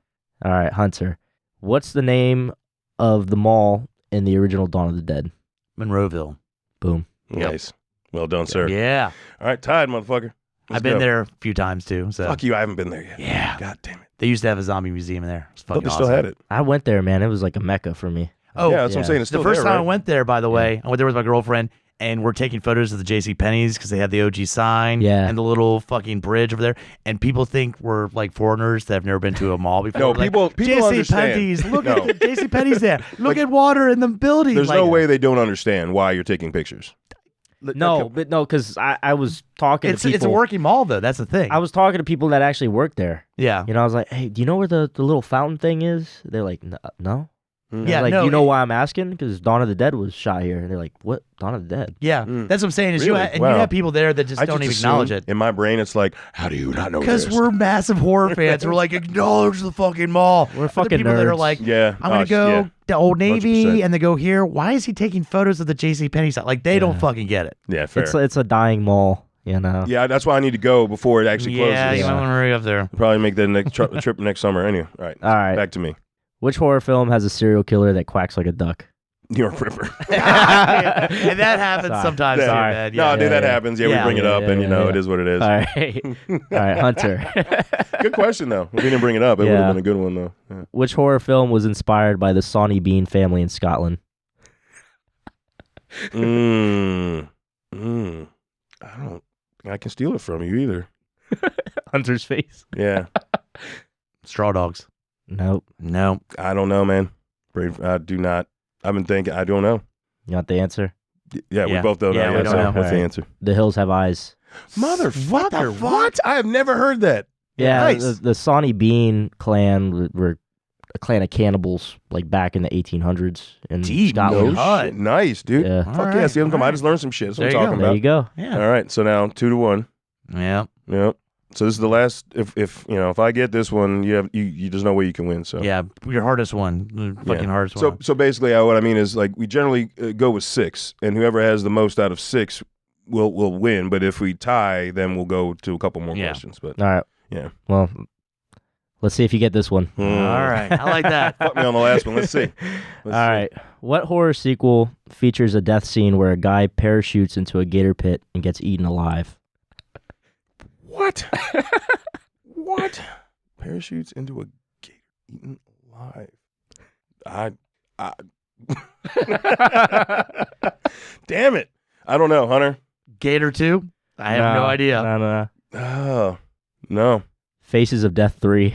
All right, Hunter. What's the name of the mall in the original Dawn of the Dead? Monroeville. Boom. Nice. Well done, sir. Yeah. All right, tied, motherfucker. I've been there a few times too. So. Fuck you, I haven't been there yet. Yeah. God damn it. They used to have a zombie museum in there. It's fucking they awesome. still had it. I went there, man. It was like a mecca for me. Oh, yeah, that's what I'm saying. It's still the first there, time right? I went there, by the way, I went there with my girlfriend, and we're taking photos of the JCPenney's because they have the OG sign and the little fucking bridge over there. And people think we're like foreigners that have never been to a mall before. No, We're people like, understand. JCPenney's, look at the JCPenney's there. Look at water in the building. There's like, no way they don't understand why you're taking pictures. No, because I was talking to people. It's a working mall, though. That's the thing. I was talking to people that actually work there. Yeah. I was like, hey, do you know where the little fountain thing is? They're like, no. Yeah, like, no, you know why I'm asking? Because Dawn of the Dead was shot here. And they're like, what? Dawn of the Dead? Yeah, that's what I'm saying. Is Really? you have people there that just I don't even assume acknowledge it. In my brain, it's like, how do you not know Because this? we're massive horror fans. We're like, acknowledge the fucking mall. We're But the fucking people that are nerds. like, Yeah. I'm going to go to Old Navy 100%. and they go here. Why is he taking photos of the JCPenney side? Like, they don't fucking get it. Yeah, fair. It's a dying mall. You know. Yeah, that's why I need to go before it actually closes. Yeah, you might want to hurry up there. Probably make the next trip next summer. Anyway, all right. Back to me. Which horror film has a serial killer that quacks like a duck? New York Ripper. And that happens sometimes. Sorry. Man. No, dude, that happens. Yeah, we bring it up, and it is what it is. All right. All right, Hunter. Good question, though. If we didn't bring it up, it would have been a good one, though. Yeah. Which horror film was inspired by the Sawney Bean family in Scotland? I can steal it from you either. Hunter's face. Yeah. Straw Dogs. Nope. I don't know, man. I do not. I've been thinking. I don't know. You want the answer? Yeah, we both don't know. Yeah, we don't know. What's the answer? The Hills Have Eyes. Motherfucker, what? I have never heard that. Yeah, Nice. the Sawney Bean clan were a clan of cannibals, like back in the 1800s in Scotland. No shit. Nice, dude. Yeah. Fuck yeah, see them come. I just learned some shit. That's what I'm talking about. There you go. Yeah. All right, so now 2-1. Yeah. Yep. So this is the last. If I get this one, you there's no way you can win. So Yeah, your hardest one. The fucking hardest one. So basically, what I mean is like we generally go with 6, and whoever has the most out of 6 will win. But if we tie, then we'll go to a couple more questions. But all right. Yeah. Well, let's see if you get this one. All right. I like that. Fuck me on the last one. Let's see. All right. What horror sequel features a death scene where a guy parachutes into a gator pit and gets eaten alive? What? What? Parachutes into a gator eaten alive. Damn it. I don't know, Hunter. Gator 2? I have no idea. No. Oh, no. Faces of Death 3.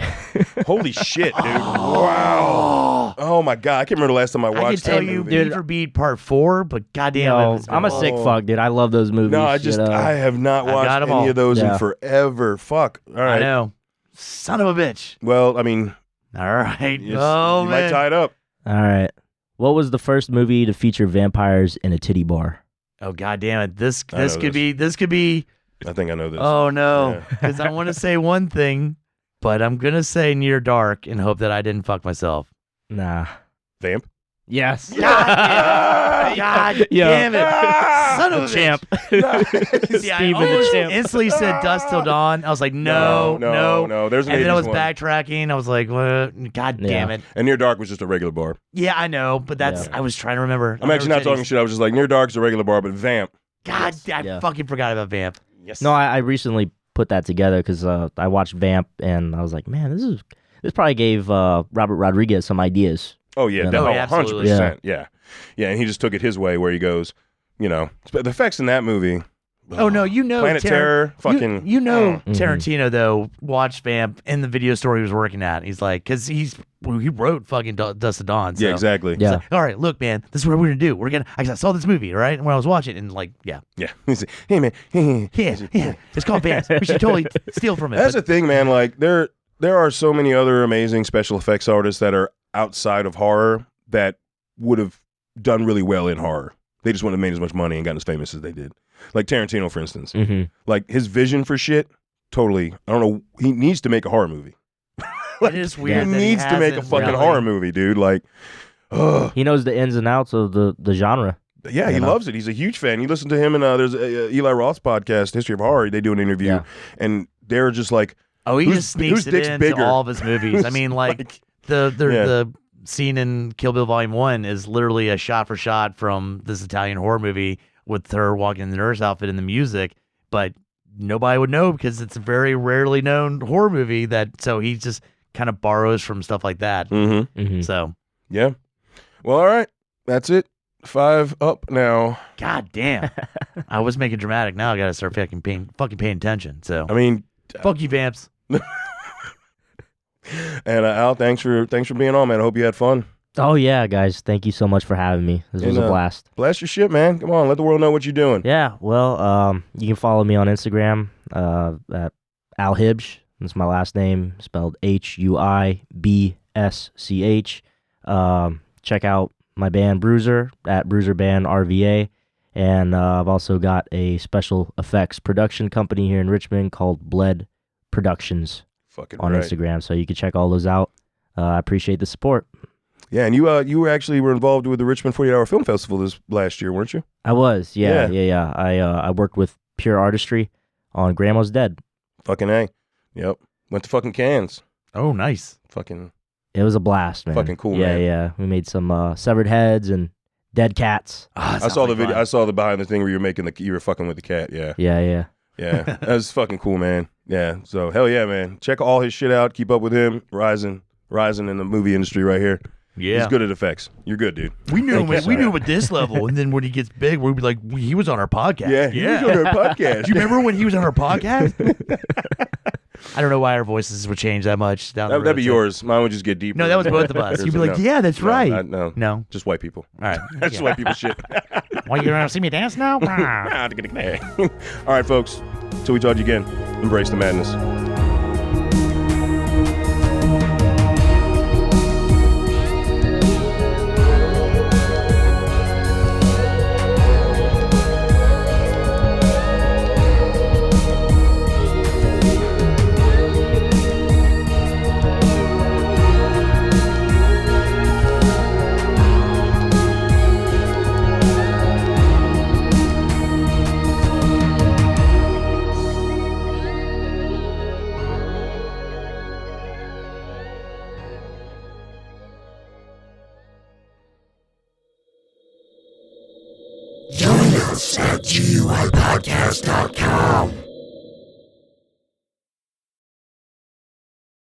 Holy shit, dude. Wow. Oh, my God. I can't remember the last time I watched I can tell that you movie. Beat for Beat Part 4, but goddamn. I'm a sick fuck, dude. I love those movies. No, I have not watched any of those in forever. Fuck. All right. I know. Son of a bitch. Well, I mean. All right. You might tie it up. All right. What was the first movie to feature vampires in a titty bar? Oh, goddamn it. This could be. I think I know this. Oh, no. Because I want to say one thing, but I'm going to say Near Dark and hope that I didn't fuck myself. Nah. Vamp? Yes. God damn it. Son of a champ. See, I almost instantly said Dusk Till Dawn. I was like, no. There's an and then I was 80s one. backtracking. I was like, what? God damn it. And Near Dark was just a regular bar. Yeah, I know, but I was trying to remember. I'm actually not talking shit. I was just like, Near Dark's a regular bar, but Vamp. God, I fucking forgot about Vamp. Yes. No, I recently put that together because I watched Vamp and I was like, man, this probably gave Robert Rodriguez some ideas. Oh, yeah. You know? 100%. Yeah. And he just took it his way where he goes, the effects in that movie. Oh, no, Planet Terror, fucking. Tarantino, though, watched Vamp in the video store he was working at. He's like, because he wrote fucking Dust to Dawn. So Yeah, exactly. He's like, all right, look, man, this is what we're going to do. I saw this movie, right? And when I was watching it, and like, yeah. He's like, hey, man. Yeah. It's called Vamp. We should totally steal from it. That's the thing, man. Like, there are so many other amazing special effects artists that are outside of horror that would have done really well in horror. They just wouldn't have made as much money and gotten as famous as they did. Like Tarantino, for instance. Mm-hmm. Like, his vision for shit, totally, I don't know, he needs to make a horror movie. It is weird. He needs to make a fucking horror movie, dude. Like, he knows the ins and outs of the genre. Yeah, he loves it. He's a huge fan. You listen to him, and there's Eli Roth's podcast, History of Horror. They do an interview, and they're just like, oh, he just sneaks it into all of his movies. I mean, like the scene in Kill Bill Volume 1 is literally a shot for shot from this Italian horror movie with her walking in the nurse outfit and the music, but nobody would know because it's a very rarely known horror movie. So he just kind of borrows from stuff like that. So yeah. Well, all right, that's it. 5 up now. God damn. I was making dramatic. Now I got to start fucking paying attention. So I mean, fuck you, Vamps. And Al, thanks for being on, man. I hope you had fun. Oh yeah, guys, thank you so much for having me. This was a blast. Blast your shit, man. Come on, let the world know what you're doing. Yeah, well, you can follow me on Instagram at Al Huibsch. That's my last name, spelled Huibsch. Check out my band Bruiser at Bruiser Band RVA, and I've also got a special effects production company here in Richmond called Bled Productions on Instagram, so you can check all those out. I appreciate the support. Yeah, and you were involved with the Richmond 48-Hour Film Festival this last year, weren't you? I was, yeah. I worked with Pure Artistry, on Grandma's Dead. Fucking A. Yep. Went to fucking Cannes. Oh, nice. Fucking. It was a blast, man. Fucking cool, yeah, man. Yeah, we made some severed heads and dead cats. I saw the video. I saw the behind the thing where you were fucking with the cat. Yeah. Yeah. That was fucking cool, man. Yeah. So hell yeah, man. Check all his shit out. Keep up with him. Rising in the movie industry right here. Yeah. He's good at effects. You're good, dude. We knew him at this level, and then when he gets big, we'll be like, he was on our podcast. Yeah, he was on our podcast. Do you remember when he was on our podcast? I don't know why our voices would change that much down the road. That'd be yours. Mine would just get deeper. No, that was both of us. You'd be like, yeah, that's right. No. Just white people. All right. Just white people shit. Well, you want to see me dance now? All right, folks. Till we talk to you again, embrace the madness. Join us at GUIPodcast.com.